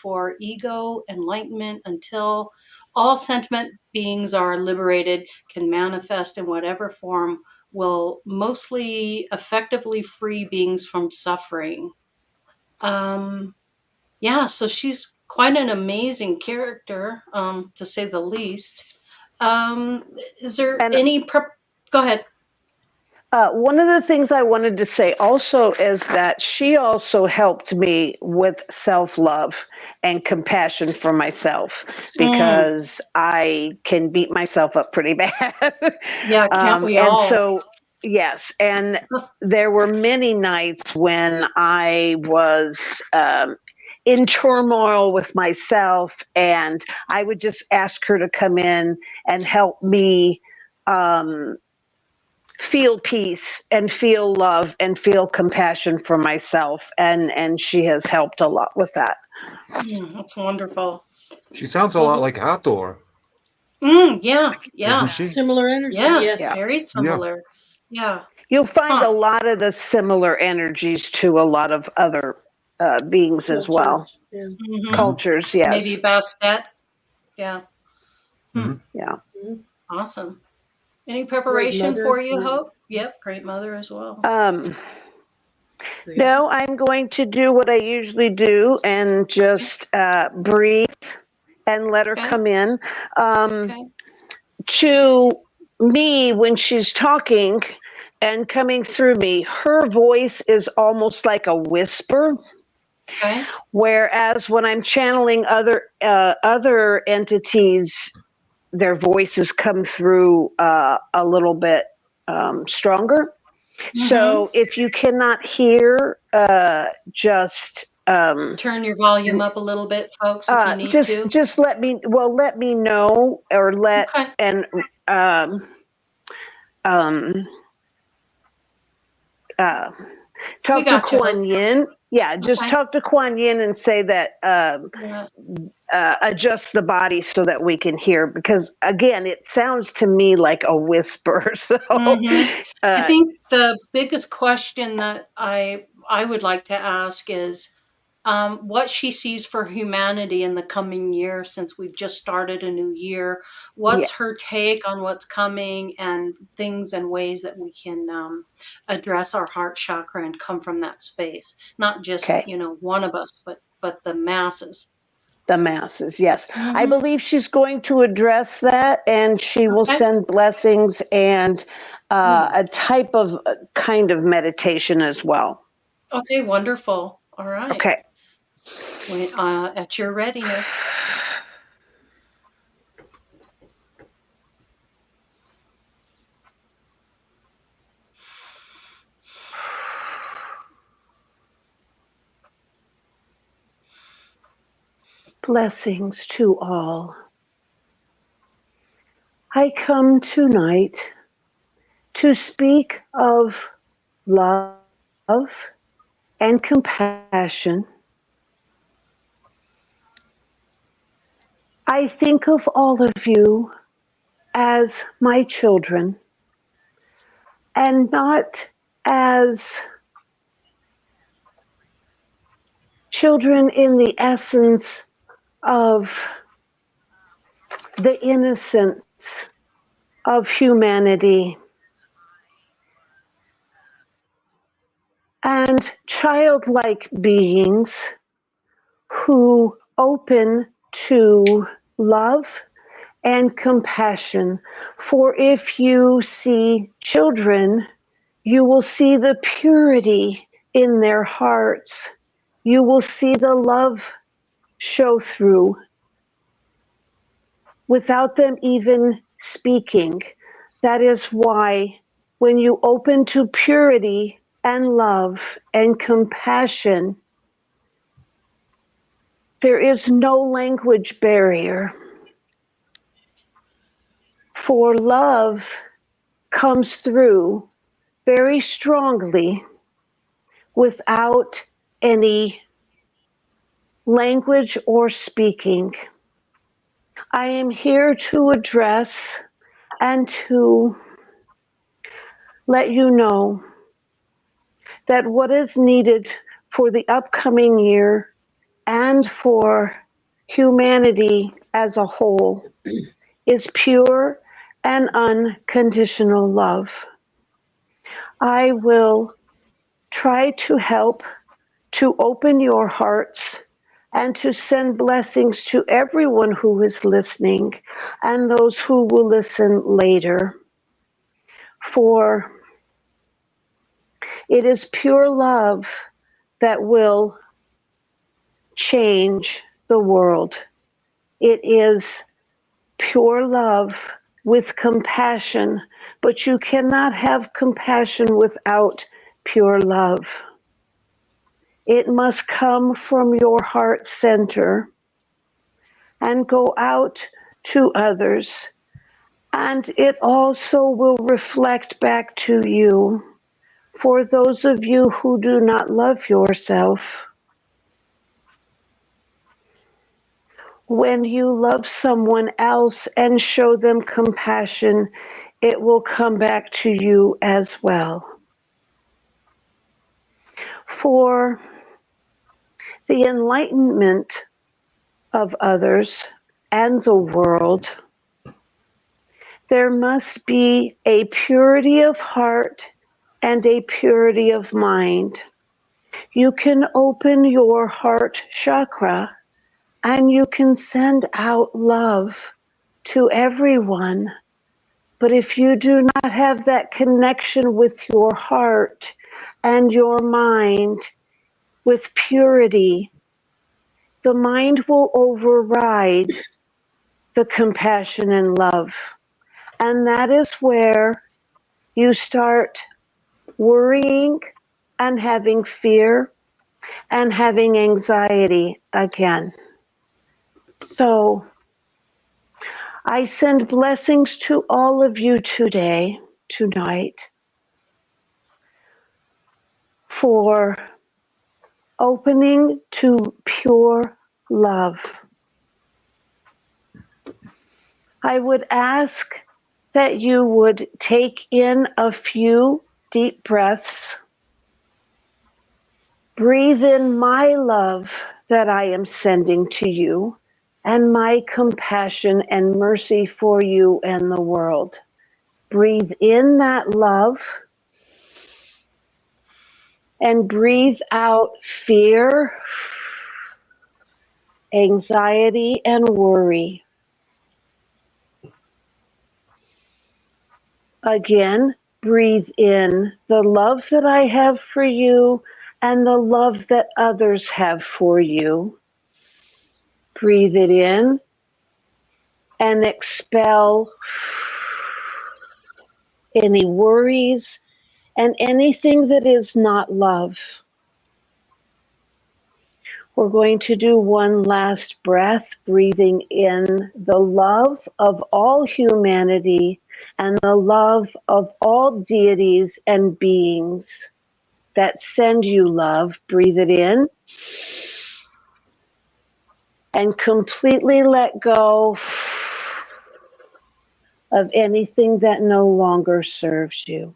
for ego enlightenment until all sentient beings are liberated, can manifest in whatever form will mostly effectively free beings from suffering. Yeah, so she's quite an amazing character, to say the least. Is there And any go ahead. one of the things I wanted to say also is that she also helped me with self-love and compassion for myself, because I can beat myself up pretty bad. Yeah, can't we And all? so, yes, and there were many nights when I was in turmoil with myself, and I would just ask her to come in and help me feel peace and feel love and feel compassion for myself, and she has helped a lot with that. That's wonderful. She sounds a lot like Hathor, Yeah, doesn't yeah, she? Similar energy. yes, Yes. Yeah. very Yeah. similar. Yeah. You'll find a Huh. lot of the similar energies to a lot of other beings as well. Cultures. Yeah. Mm-hmm. Cultures, yes. Maybe Bastet. Yeah. Mhm. Yeah. Awesome. Any preparation mother. for you, Hope? Yep, great mother as well. No, I'm going to do what I usually do and just breathe and let her Okay. come in. Okay. To me, when she's talking and coming through me, her voice is almost like a whisper. Okay. Whereas when I'm channeling other entities, their voices come through a little bit stronger. So if you cannot hear, just turn your volume up a little bit, folks, if you need to. just let me know, or let Okay. and talk to got you, Kuan Hope. Yin. Yeah, just Okay. talk to Kuan Yin and say that Yeah. adjust the body so that we can hear, because again, it sounds to me like a whisper. So I think the biggest question that I would like to ask is what she sees for humanity in the coming year, since we've just started a new year. What's her take on what's coming, and things and ways that we can address our heart chakra and come from that space? Not just one of us, but the masses. The masses, yes. I believe she's going to address that, and she will send blessings and a type of kind of meditation as well. Okay, wonderful. All right. Okay. At your readiness. Blessings to all. I come tonight to speak of love and compassion. I think of all of you as my children, and not as children in the essence of the innocence of humanity and childlike beings who open to love and compassion. For if you see children, you will see the purity in their hearts. You will see the love show through without them even speaking. That is why when you open to purity and love and compassion, there is no language barrier. For love comes through very strongly without any language or speaking. I am here to address and to let you know that what is needed for the upcoming year and for humanity as a whole is pure and unconditional love. I will try to help to open your hearts and to send blessings to everyone who is listening and those who will listen later. For it is pure love that will change the world. It is pure love with compassion, but you cannot have compassion without pure love. It must come from your heart center and go out to others. And it also will reflect back to you. For those of you who do not love yourself, when you love someone else and show them compassion, it will come back to you as well. For the enlightenment of others and the world, there must be a purity of heart and a purity of mind. You can open your heart chakra and you can send out love to everyone. But if you do not have that connection with your heart and your mind with purity, the mind will override the compassion and love. And that is where you start worrying and having fear and having anxiety again. So I send blessings to all of you tonight, for opening to pure love. I would ask that you would take in a few deep breaths. Breathe in my love that I am sending to you and my compassion and mercy for you and the world. Breathe in that love and breathe out fear, anxiety, and worry. Again, breathe in the love that I have for you and the love that others have for you. Breathe it in and expel any worries and anything that is not love. We're going to do one last breath, breathing in the love of all humanity and the love of all deities and beings that send you love. Breathe it in and completely let go of anything that no longer serves you.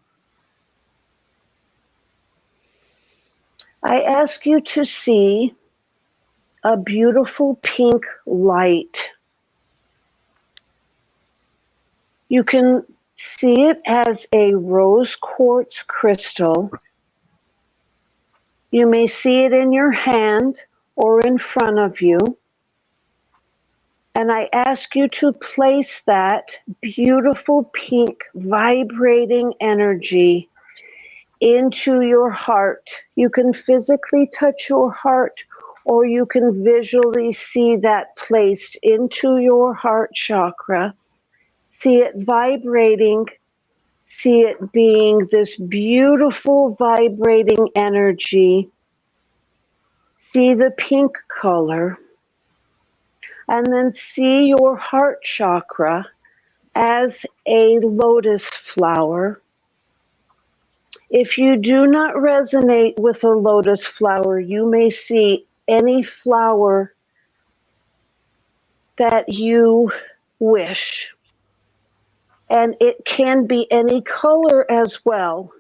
I ask you to see a beautiful pink light You can see it as a rose quartz crystal. You may see it in your hand or in front of you. And I ask you to place that beautiful pink vibrating energy into your heart. You can physically touch your heart, or you can visually see that placed into your heart chakra. See it vibrating. See it being this beautiful vibrating energy. See the pink color. And then see your heart chakra as a lotus flower. If you do not resonate with a lotus flower, you may see any flower that you wish. And it can be any color as well.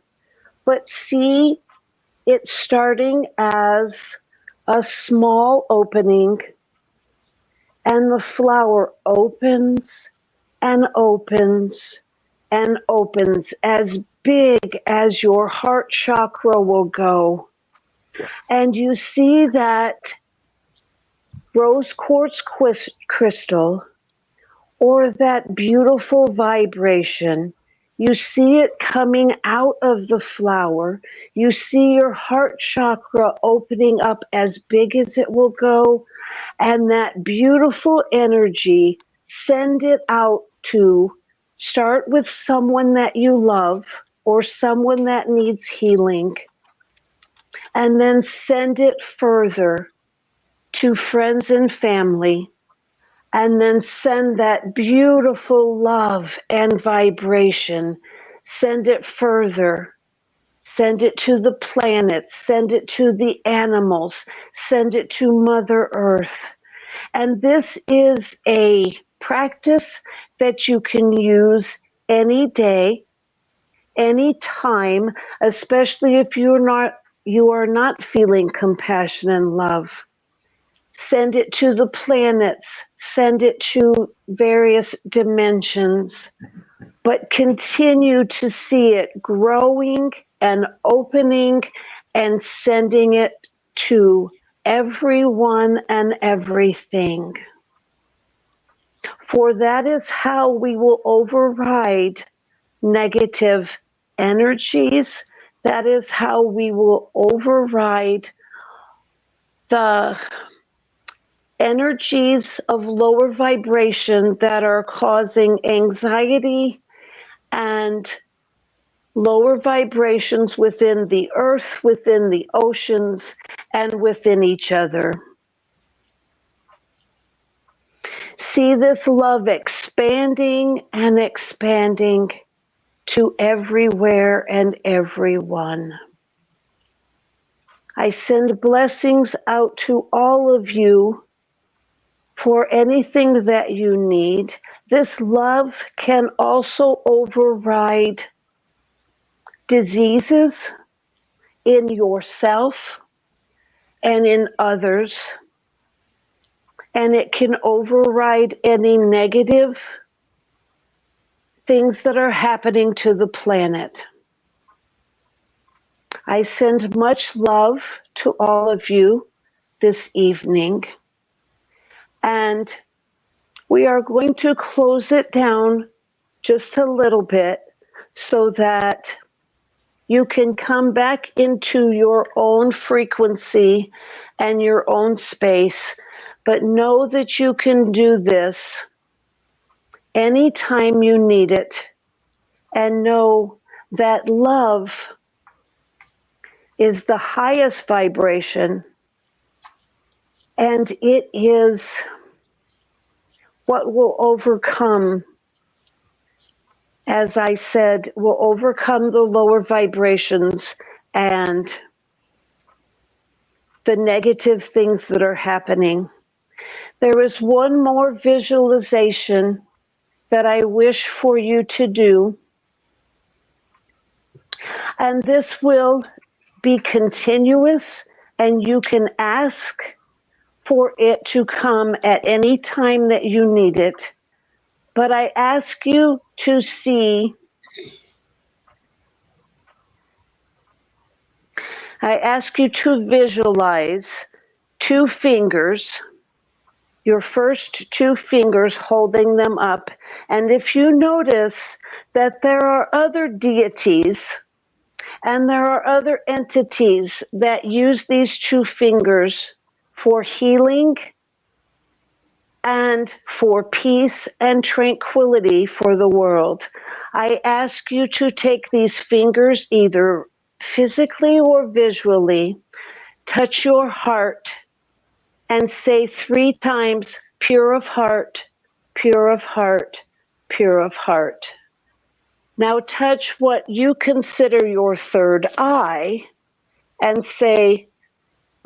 But see it starting as a small opening, and the flower opens and opens and opens as big as your heart chakra will go. And you see that rose quartz crystal, or that beautiful vibration. You see it coming out of the flower. You see your heart chakra opening up as big as it will go. And that beautiful energy, send it out to start with someone that you love or someone that needs healing. And then send it further to friends and family. And then send that beautiful love and vibration. Send it further. Send it to the planets. Send it to the animals. Send it to Mother Earth. And this is a practice that you can use any day, any time, especially if you are not feeling compassion and love. Send it to the planets, send it to various dimensions, but continue to see it growing and opening and sending it to everyone and everything. For that is how we will override negative energies. That is how we will override the energies of lower vibration that are causing anxiety and lower vibrations within the earth, within the oceans, and within each other. See this love expanding and expanding to everywhere and everyone. I send blessings out to all of you for anything that you need. This love can also override diseases in yourself and in others. And it can override any negative things that are happening to the planet. I send much love to all of you this evening. And we are going to close it down just a little bit so that you can come back into your own frequency and your own space. But know that you can do this anytime you need it. And know that love is the highest vibration. And it is what will overcome, as I said, will overcome the lower vibrations and the negative things that are happening. There is one more visualization that I wish for you to do. And this will be continuous, and you can ask for it to come at any time that you need it. But I ask you to see, I ask you to visualize 2 fingers, your first 2 fingers, holding them up. And if you notice that there are other deities and there are other entities that use these 2 fingers for healing and for peace and tranquility for the world, I ask you to take these fingers, either physically or visually, touch your heart, and say 3 times, pure of heart, pure of heart, pure of heart. Now touch what you consider your third eye and say,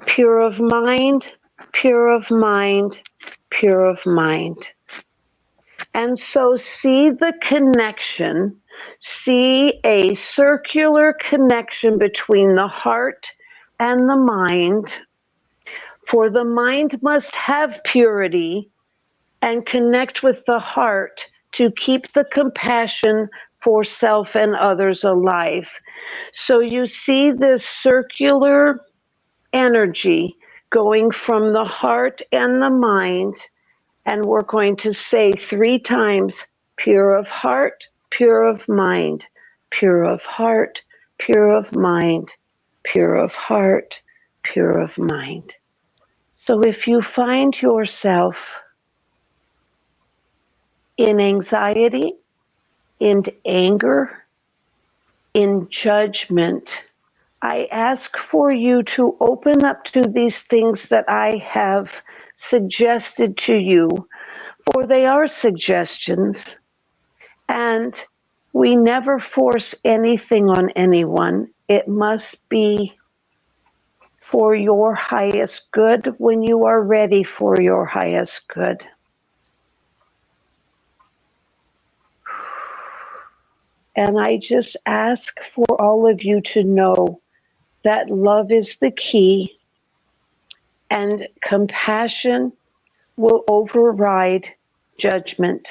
pure of mind, pure of mind, pure of mind. And so see the connection, see a circular connection between the heart and the mind. For the mind must have purity and connect with the heart to keep the compassion for self and others alive. So you see this circular energy going from the heart and the mind, and we're going to say 3 times, pure of heart, pure of mind, pure of heart, pure of mind, pure of heart, pure of mind. So if you find yourself in anxiety, in anger, in judgment, I ask for you to open up to these things that I have suggested to you, for they are suggestions, and we never force anything on anyone. It must be for your highest good when you are ready for your highest good. And I just ask for all of you to know that love is the key, and compassion will override judgment.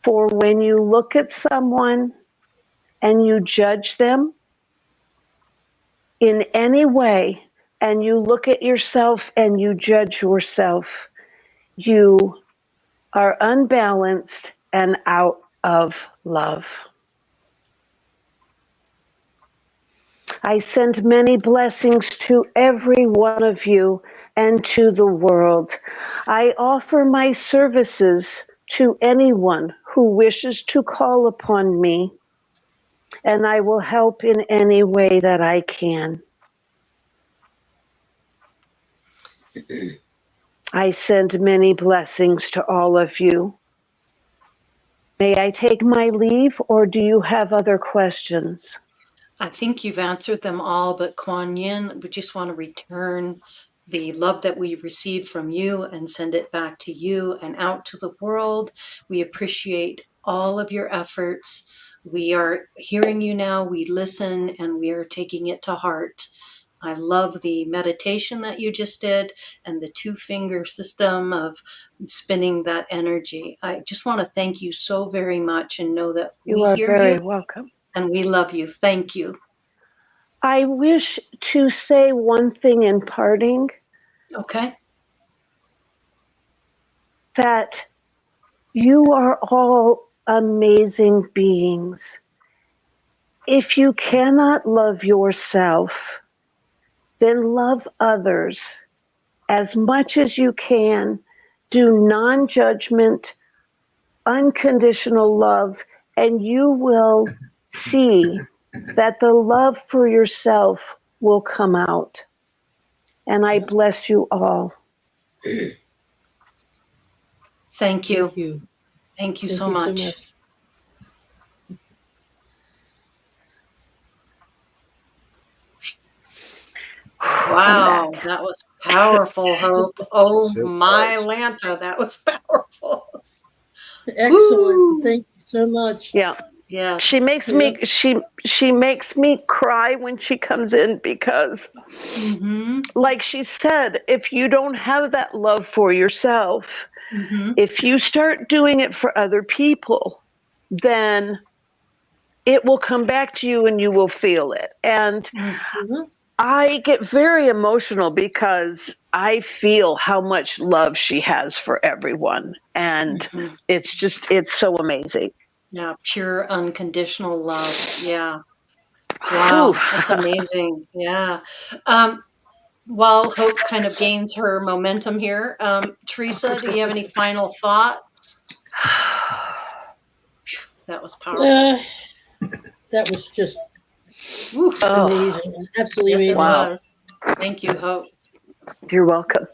For when you look at someone and you judge them in any way, and you look at yourself and you judge yourself, you are unbalanced and out of love. I send many blessings to every one of you and to the world. I offer my services to anyone who wishes to call upon me, and I will help in any way that I can. I send many blessings to all of you. May I take my leave, or do you have other questions? I think you've answered them all, but Kuan Yin, we just want to return the love that we received from you and send it back to you and out to the world. We appreciate all of your efforts. We are hearing you now, we listen, and we are taking it to heart. I love the meditation that you just did and the 2-finger system of spinning that energy. I just want to thank you so very much and know that You we are hear very you welcome. and we love you. Thank you. I wish to say one thing in parting, Okay. that you are all amazing beings. If you cannot love yourself, then love others as much as you can. Do non-judgment, unconditional love, and you will see that the love for yourself will come out. And I bless you all. Thank you. Thank you. Thank you Thank so you much. so much. Wow, that was powerful, Hope. Oh So my was. Lanta, that was powerful. Excellent. Woo! Thank you so much. Yeah. Yes. She makes me she makes me cry when she comes in, because Mm-hmm. like she said, if you don't have that love for yourself, If you start doing it for other people, then it will come back to you and you will feel it. And I get very emotional because I feel how much love she has for everyone. And it's so amazing. Yeah, pure unconditional love. Yeah. Wow, that's amazing. Yeah. While Hope kind of gains her momentum here, Teresa, do you have any final thoughts? That was powerful. That was just Woo. amazing. Absolutely Yes, amazing. it was. Thank you, Hope. You're welcome.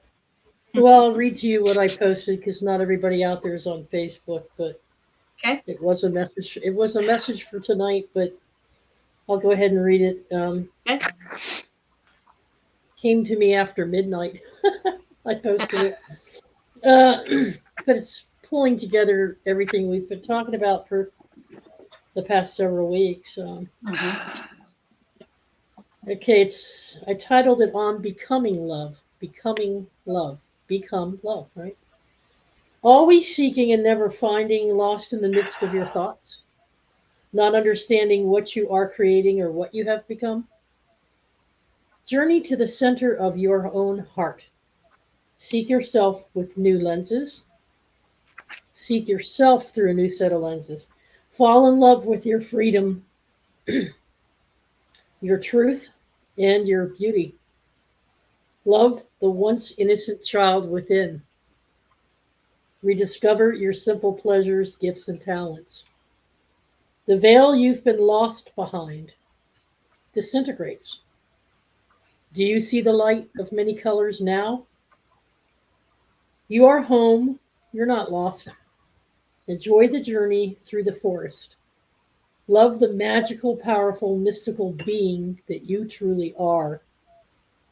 Well, I'll read to you what I posted because not everybody out there is on Facebook, but Okay. it was a message. It was a message for tonight, but I'll go ahead and read it. Okay. Came to me after midnight. I posted it. But it's pulling together everything we've been talking about for the past several weeks. Okay, I titled it on Becoming Love. Becoming Love. Become love, right? Always seeking and never finding, lost in the midst of your thoughts, not understanding what you are creating or what you have become. Journey to the center of your own heart. Seek yourself with new lenses. Seek yourself through a new set of lenses. Fall in love with your freedom, your truth, and your beauty. Love the once innocent child within. Rediscover your simple pleasures, gifts, and talents. The veil you've been lost behind disintegrates. Do you see the light of many colors now? You are home. You're not lost. Enjoy the journey through the forest. Love the magical, powerful, mystical being that you truly are.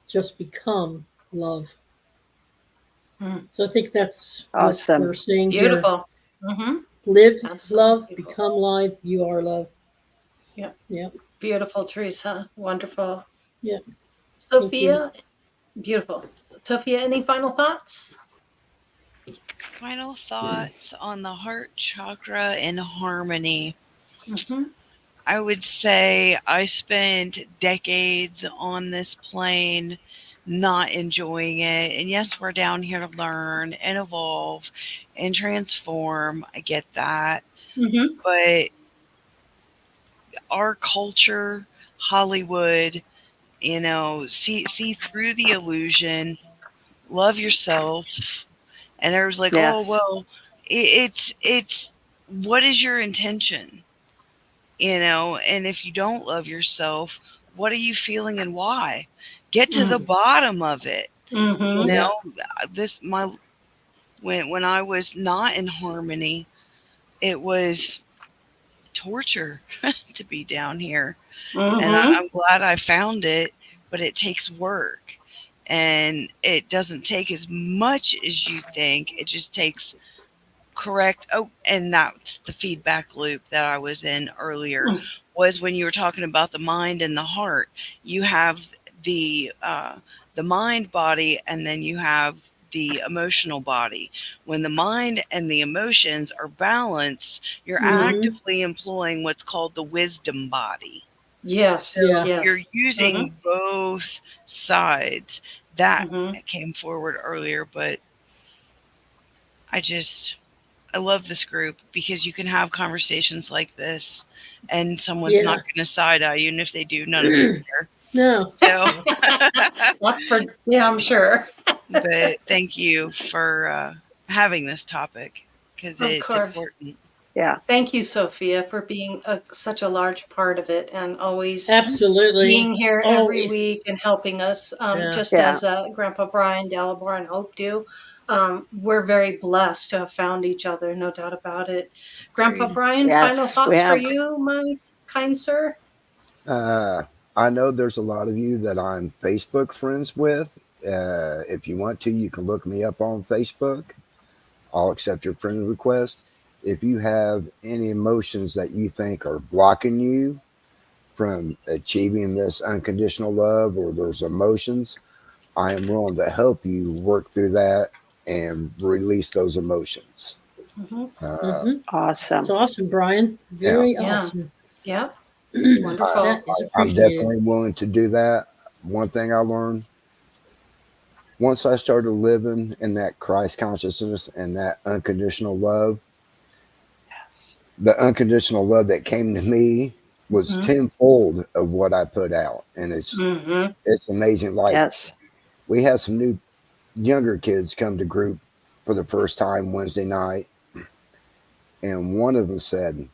Just become love. So I think that's awesome. what we're saying Beautiful. here. Live, Absolutely. love, become live. You are love. Yep. Yep. Beautiful, Teresa. Wonderful. Yep. Sophia, beautiful. Sophia, any final thoughts? Final thoughts on the heart chakra and harmony. I would say I spent decades on this plane not enjoying it. And yes, we're down here to learn and evolve and transform. I get that. But our culture, Hollywood, see through the illusion, love yourself. And there was like, oh, well, it's what is your intention? And if you don't love yourself, what are you feeling and why? Get to the bottom of it. When I was not in harmony, it was torture to be down here. And I'm glad I found it, but it takes work. And it doesn't take as much as you think. It just takes and that's the feedback loop that I was in earlier, was when you were talking about the mind and the heart. You have the mind body, and then you have the emotional body. When the mind and the emotions are balanced, you're actively employing what's called the wisdom body. Yes. So you're using both sides. That came forward earlier, but I love this group because you can have conversations like this and someone's not going to side eye you. And if they do, none of you care. No. So I'm sure. But thank you for having this topic because it's important. Yeah. Thank you, Sophia, for being such a large part of it and always absolutely being here every week and helping us, just as Grandpa Brian, Dalibor, and Hope do. We're very blessed to have found each other, no doubt about it. Grandpa Brian, final thoughts for you, my kind sir? I know there's a lot of you that I'm Facebook friends with. If you want to, you can look me up on Facebook. I'll accept your friend request. If you have any emotions that you think are blocking you from achieving this unconditional love, or those emotions, I am willing to help you work through that and release those emotions. It's Awesome. awesome, Brian. Very awesome. Yep. I, Wonderful. That is I'm appreciated. definitely willing to do that. One thing I learned once I started living in that Christ consciousness and that unconditional love, the unconditional love that came to me was tenfold of what I put out. And it's amazing. Like, Yes. we had some new younger kids come to group for the first time Wednesday night. And one of them said,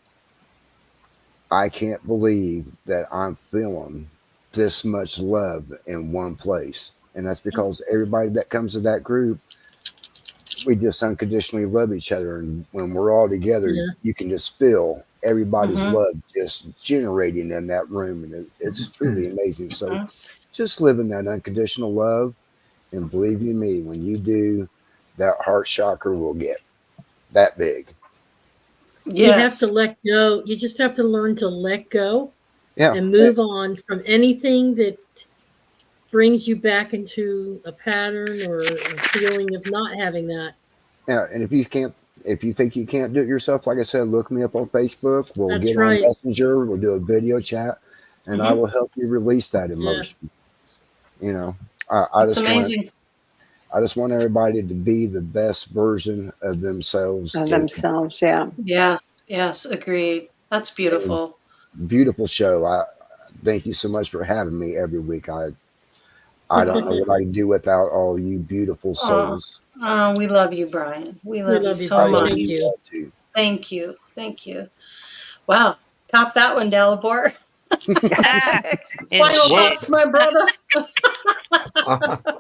I can't believe that I'm feeling this much love in one place. And that's because everybody that comes to that group, we just unconditionally love each other. And when we're all together, you can just feel everybody's love just generating in that room. And it's truly amazing. So just live in that unconditional love. And believe you me, when you do, that heart chakra will get that big. You have Yes. to let go. You just have to learn to let go Yeah. and move on from anything that brings you back into a pattern or a feeling of not having that. Yeah. And if you think you can't do it yourself, like I said, look me up on Facebook. We'll That's get right. on Messenger. We'll do a video chat, and I will help you release that emotion. You know, I It's just amazing. want everybody to be the best version of themselves. Of themselves, yeah. Yeah. Yes. Agreed. That's beautiful. Beautiful show. I thank you so much for having me every week. I don't know what I can do without all you beautiful souls. We love you, Brian. We We love you love you, so I Brian. love much. Thank you. all too. Thank you. Thank you. Wow. Top that one, Dalibor. Final thoughts, my brother.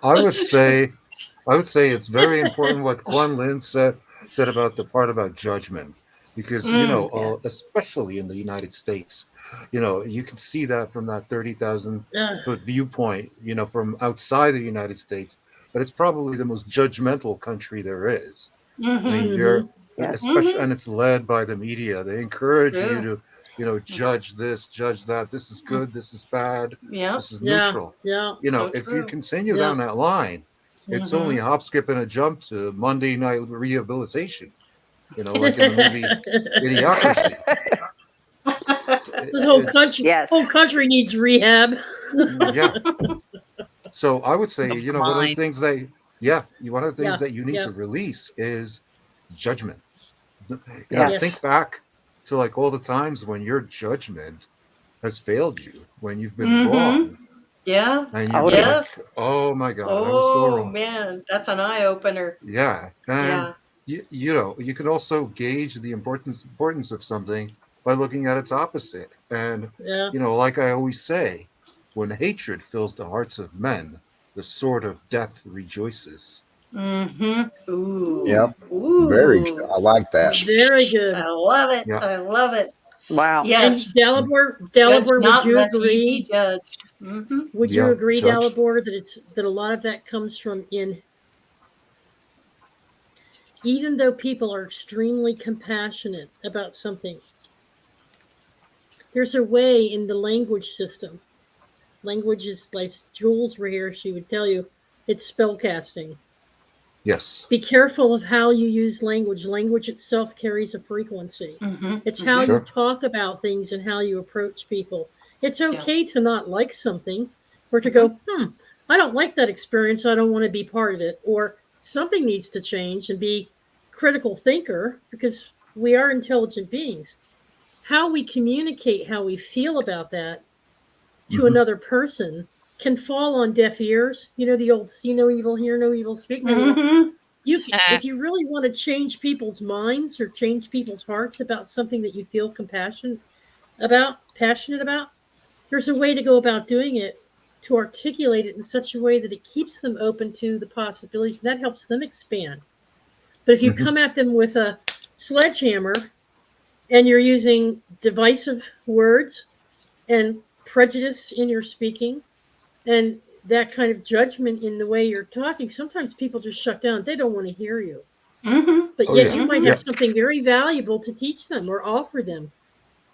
I would say it's very important what Quan Lin said about the part about judgment, because Yes. especially in the United States, you can see that from that 30,000 Ugh. foot viewpoint, from outside the United States, that it's probably the most judgmental country there is. I mean, you're Yes. especially, and it's led by the media. They encourage you True. to, judge this, judge that. This is good. This is bad. Yep. This is Yeah. neutral. Yeah. So If you true. continue Yeah. down that line, it's only a hop, skip, and a jump to Monday night rehabilitation. Like in the movie Idiocracy. This whole country needs rehab. Yeah. So I would say, The one of the mind. things that you need to release is judgment. Yes. Think back to like all the times when your judgment has failed you, when you've been wrong, Yeah. and Oh, you've been Yes. like, oh my God, I was so Oh wrong. man, that's an eye opener. Yeah. And Yeah. you can also gauge the importance of something by looking at its opposite. And Yeah. like I always say, when hatred fills the hearts of men, the sword of death rejoices. Ooh. Yep. Ooh. Very good. I like that. Very good. I love it. Yeah. I love it. Wow. And Yes. Dalibor, Judge would not you lest ye be agree? judged. Would you Yeah, agree, judge. Dalibor, that a lot of that comes from even though people are extremely compassionate about something, there's a way in the language system. Language is like Jules were here, she would tell you, it's spellcasting. Yes. Be careful of how you use language. Language itself carries a frequency. It's how you talk about things and how you approach people. It's okay to not like something or to go, I don't like that experience. I don't want to be part of it. Or something needs to change and be critical thinker, because we are intelligent beings. How we communicate how we feel about that to another person can fall on deaf ears. You know, the old see no evil, hear no evil, speak no evil. If you really want to change people's minds or change people's hearts about something that you feel passionate about, there's a way to go about doing it, to articulate it in such a way that it keeps them open to the possibilities, and that helps them expand. But if you come at them with a sledgehammer and you're using divisive words and prejudice in your speaking and that kind of judgment in the way you're talking, sometimes people just shut down. They don't want to hear you. But yet you might have something very valuable to teach them or offer them,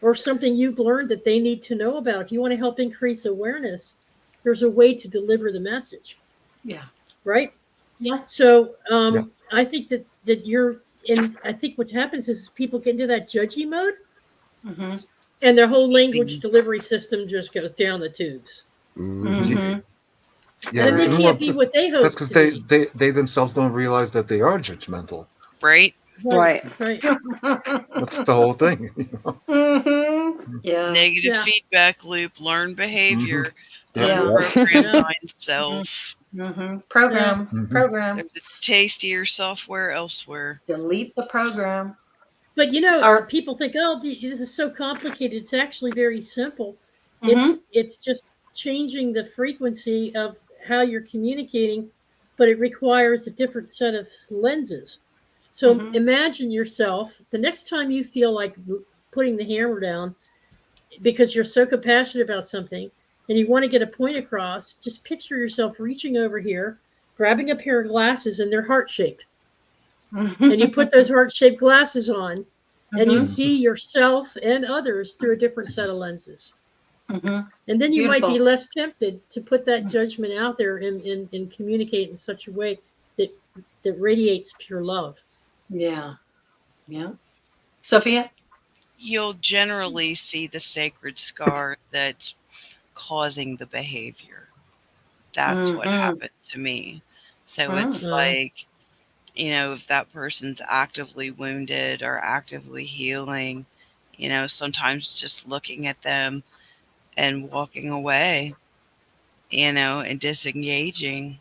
or something you've learned that they need to know about. If you want to help increase awareness, there's a way to deliver the message. Yeah. Right? Yeah. So I think that you're in. I think what happens is people get into that judgy mode, Mm-hmm. and their whole language Easy. delivery system just goes down the tubes. Mhm. Mm-hmm. Yeah, And then they Right. can't be what they that's hope because to be. they themselves don't realize that they are judgmental. Right? Right. Right. That's the whole thing. Mm-hmm. Yeah. Negative Yeah. feedback loop, learned behavior, Yeah. Yeah. unprogrammed Yeah. mind self. Mm-hmm. Yeah. Program. Mhm. Program. There's a taste of your software elsewhere. Delete the program. But you know, Or people think, oh, this is so complicated. It's actually very simple. mm-hmm. It's just changing the frequency of how you're communicating, but it requires a different set of lenses. So Mm-hmm. imagine yourself the next time you feel like putting the hammer down because you're so compassionate about something and you want to get a point across, just picture yourself reaching over here, grabbing a pair of glasses and they're heart shaped. And you put those heart shaped glasses on and you Mm-hmm. see yourself and others through a different set of lenses. Mm-hmm. And then you might be Beautiful. less tempted to put that judgment out there and communicate in such a way that radiates pure love. Yeah. Yeah. Sophia? You'll generally see the sacred scar that's causing the behavior. That's what Mm-hmm. happened to me. So it's Mhm. like, if that person's actively wounded or actively healing, sometimes just looking at them and walking away, and disengaging.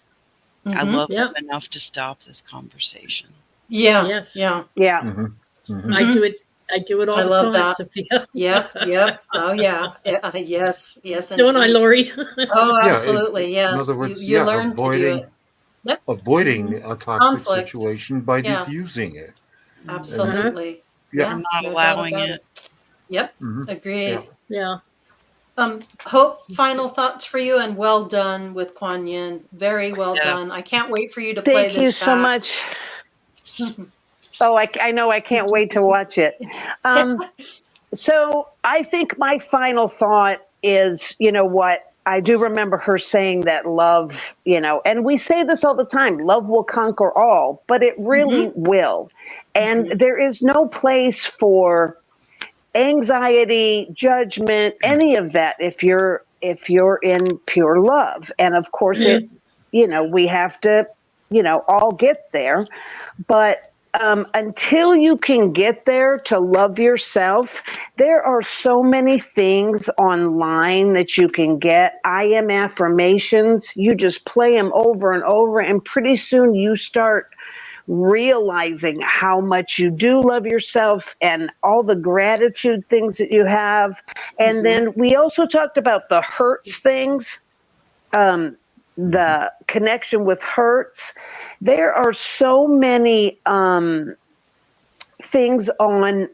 I Mm-hmm. love Yeah. them enough to stop this conversation. Yeah. Yes. Yeah. Yeah. Mhm. Mhm. I Mhm. do it. I do it all I the love time, that. Sophia. Yep. Yep. Oh yeah. Yeah. Yes. Yes, Don't I, indeed. Lori? Oh, Yeah. absolutely. In Yes. other You words, you yeah, learn to do it. Yep. avoiding a toxic Conflict. situation by Yeah. diffusing it. And Uh-huh. Absolutely. yeah. Yeah. And not No doubt allowing about it. it. Yep. Mhm. Agreed. Yeah. Yeah. Hope, final thoughts for you, and well done with Kuan Yin. Very well Yeah. done. I can't wait for you to play Thank you this so back. much. Oh, I know I can't wait to watch it. So I think my final thought is, you know what? I do remember her saying that love, and we say this all the time, love will conquer all, but it really will. And there is no place for anxiety, judgment, any of that if you're in pure love. And of course Yeah. we have to, all get there. But until you can get there to love yourself, there are so many things online that you can get. I am affirmations. You just play them over and over, and pretty soon you start realizing how much you do love yourself and all the gratitude things that you have. And then we also talked about the hurts things. The connection with hurts. There are so many things on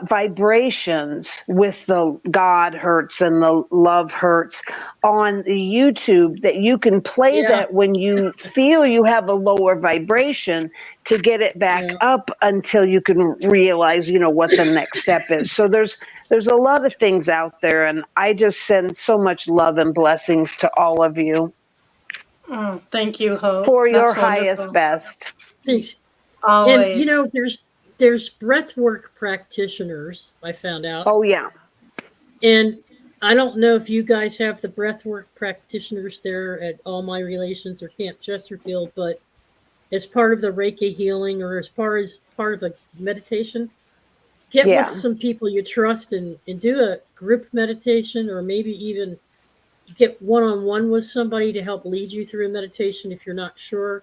vibrations with the God hurts and the love hurts on the YouTube that you can play that when you feel you have a lower vibration to get it back up until you can realize, what the next step is. So there's a lot of things out there, and I just send so much love and blessings to all of you. Thank you, Hope. For your That's highest wonderful. best. Thanks. Always. And there's breathwork practitioners, I found out. Oh yeah. And I don't know if you guys have the breathwork practitioners there at All My Relations or Camp Chesterfield, but as part of the Reiki healing or as part of a meditation, get with some people you trust and do a group meditation, or maybe even get one-on-one with somebody to help lead you through a meditation if you're not sure,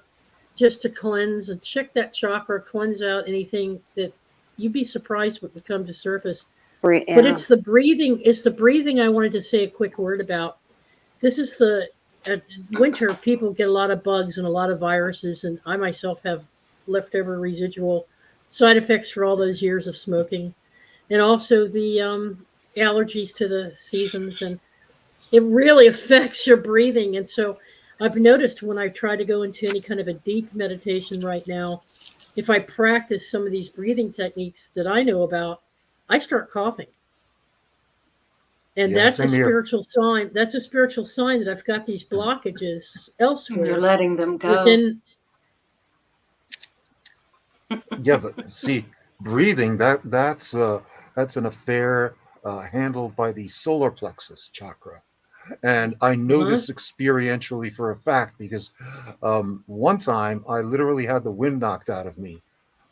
just to cleanse and check that chakra, cleanse out anything that you'd be surprised what would come to surface. Yeah. But it's the breathing I wanted to say a quick word about. This is winter, people get a lot of bugs and a lot of viruses, and I myself have leftover residual side effects for all those years of smoking, and also the allergies to the seasons, and it really affects your breathing. And so I've noticed when I try to go into any kind of a deep meditation right now, if I practice some of these breathing techniques that I know about, I start coughing. And that's a spiritual sign. That's a spiritual sign that I've got these blockages elsewhere. You're letting them go. Within, Yeah, but see, breathing that's an affair handled by the solar plexus chakra, and I know Uh-huh. this experientially for a fact because one time I literally had the wind knocked out of me.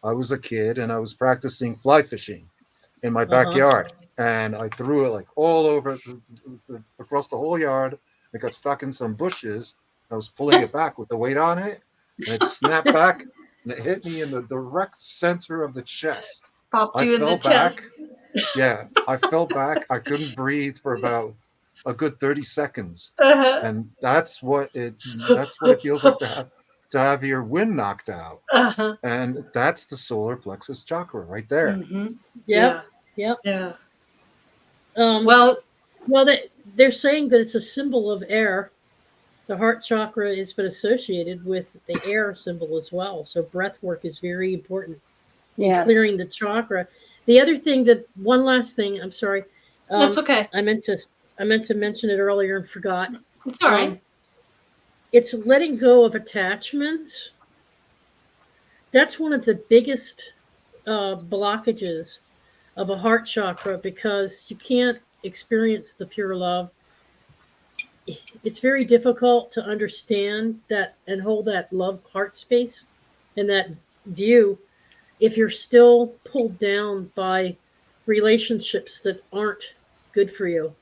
I was a kid and I was practicing fly fishing in my Uh-huh. backyard, and I threw it like all over across the whole yard. It got stuck in some bushes. I was pulling it back with the weight on it, and it snapped back and it hit me in the direct center of the chest. Popped I you in the fell chest. back. Yeah, I fell back. I couldn't breathe for about a good 30 seconds. Uh-huh. And that's what it feels like to have your wind knocked out. Uh-huh. And that's the solar plexus chakra right there. Mm-hmm. Yep. Yeah. Yep. Yeah. Um, Well, well, they're saying that it's a symbol of air. The heart chakra has been associated with the air symbol as well. So breath work is very important in Yes. clearing the chakra. The other thing that one last thing, I'm sorry, that's okay. I meant to mention it earlier and forgot. It's all right. It's letting go of attachments. That's one of the biggest blockages of a heart chakra because you can't experience the pure love. It's very difficult to understand that and hold that love heart space and that view if you're still pulled down by relationships that aren't good for you.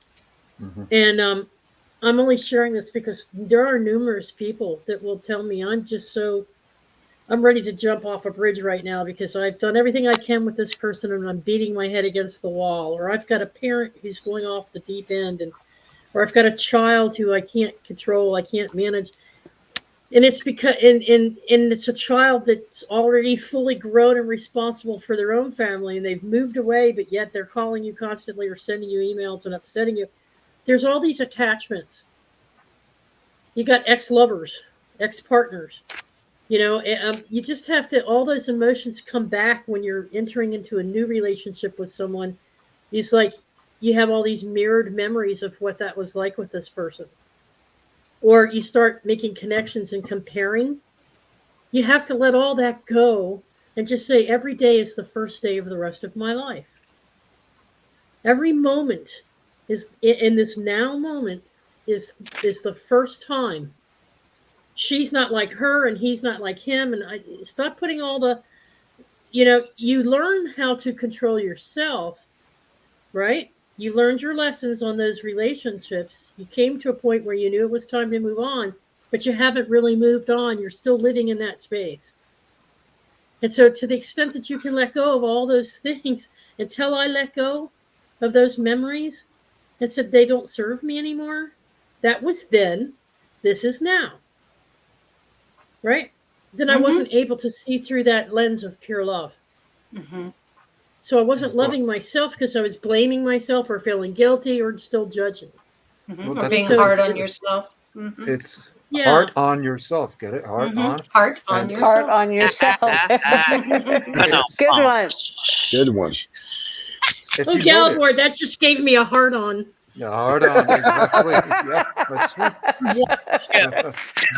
Hmm. And I'm only sharing this because there are numerous people that will tell me I'm ready to jump off a bridge right now because I've done everything I can with this person and I'm beating my head against the wall, or I've got a parent who's going off the deep end, or I've got a child who I can't control, I can't manage. And it's because and it's a child that's already fully grown and responsible for their own family and they've moved away, but yet they're calling you constantly or sending you emails and upsetting you. There's all these attachments. You got ex-lovers, ex-partners. You just have to, all those emotions come back when you're entering into a new relationship with someone. It's like you have all these mirrored memories of what that was like with this person. Or you start making connections and comparing. You have to let all that go and just say, every day is the first day of the rest of my life. Every moment is in this now moment is the first time. She's not like her and he's not like him. And I stop putting all the, you learn how to control yourself, right? You learned your lessons on those relationships. You came to a point where you knew it was time to move on, but you haven't really moved on. You're still living in that space. And so, to the extent that you can let go of all those things, until I let go of those memories and said they don't serve me anymore, that was then, this is now. Right? Then I wasn't able to see through that lens of pure love. Mm-hmm. So I wasn't loving myself because I was blaming myself or feeling guilty or still judging. Mm-hmm. Well, Or that's being So, hard it's on yourself. Mm-hmm. it's yeah. heart on yourself. Get it? Heart Mm-hmm. on. Heart on And Heart yourself. on yourself. Good one. Good one. if Oh, you Galvor, notice, that just gave me a heart on. yeah, heart on exactly. Yeah, that's true.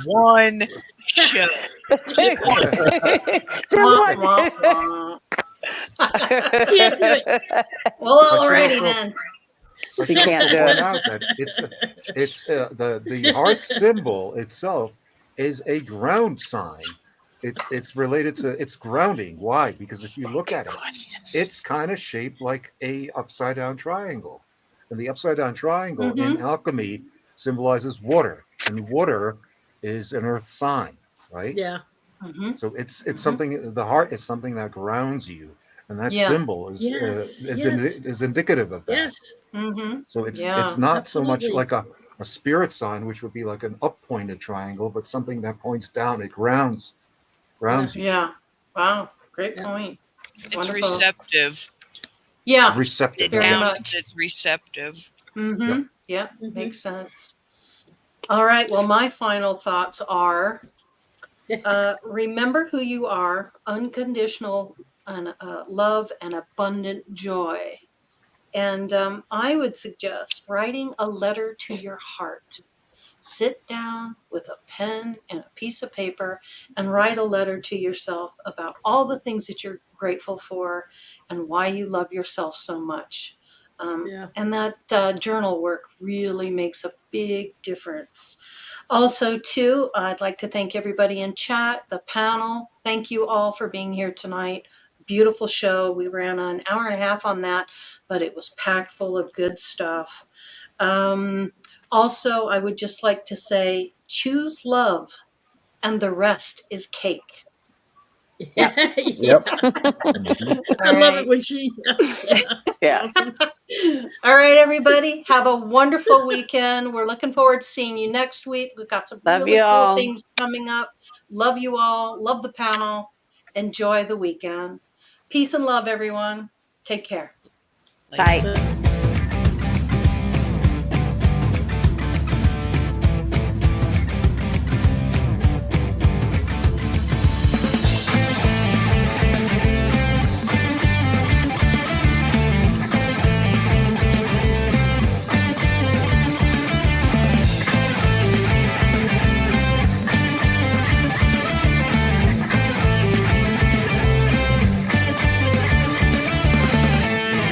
One show. Just Wah, one. wah, wah. Can't do it. Well, I should alrighty also then. I She should can't also do point it. out that the heart symbol itself is a ground sign. It's related to it's grounding. Why? Because if you look at it, it's kind of shaped like a upside down triangle, and the upside down triangle in Mm-hmm. alchemy symbolizes water, and water is an earth sign, right? Yeah. Mm-hmm. So it's Mm-hmm. something. The heart is something that grounds you, and that Yeah. symbol is Yes. Yes. is indicative of that. Yes. Mm-hmm. So it's Yeah. not so much Absolutely. like a spirit sign, which would be like an up pointed triangle, but something that points down. It Yeah. grounds you. Yeah. Wow. Great Yeah. point. It's Wonderful. receptive. Yeah. Receptive. It Very Yep. down much. it's receptive. Mm-hmm. Yep. Yep. Mm-hmm. Makes sense. All right. Well, my final thoughts are remember who you are, unconditional and love and abundant joy. And I would suggest writing a letter to your heart sit down with a pen and a piece of paper and write a letter to yourself about all the things that you're grateful for and why you love yourself so much. Yeah. And that journal work really makes a big difference. Also, too, I'd like to thank everybody in chat, the panel. Thank you all for being here tonight. Beautiful show. We ran an hour and a half on that, but it was packed full of good stuff. Also, I would just like to say, choose love, and the rest is cake. Yep. Yep. I love it when she. Yeah. Awesome. All right, everybody, have a wonderful weekend. We're looking forward to seeing you next week. We've got some Love really you cool all. things coming up. Love you all. Love the panel. Enjoy the weekend. Peace and love, everyone. Take care. Like, Bye.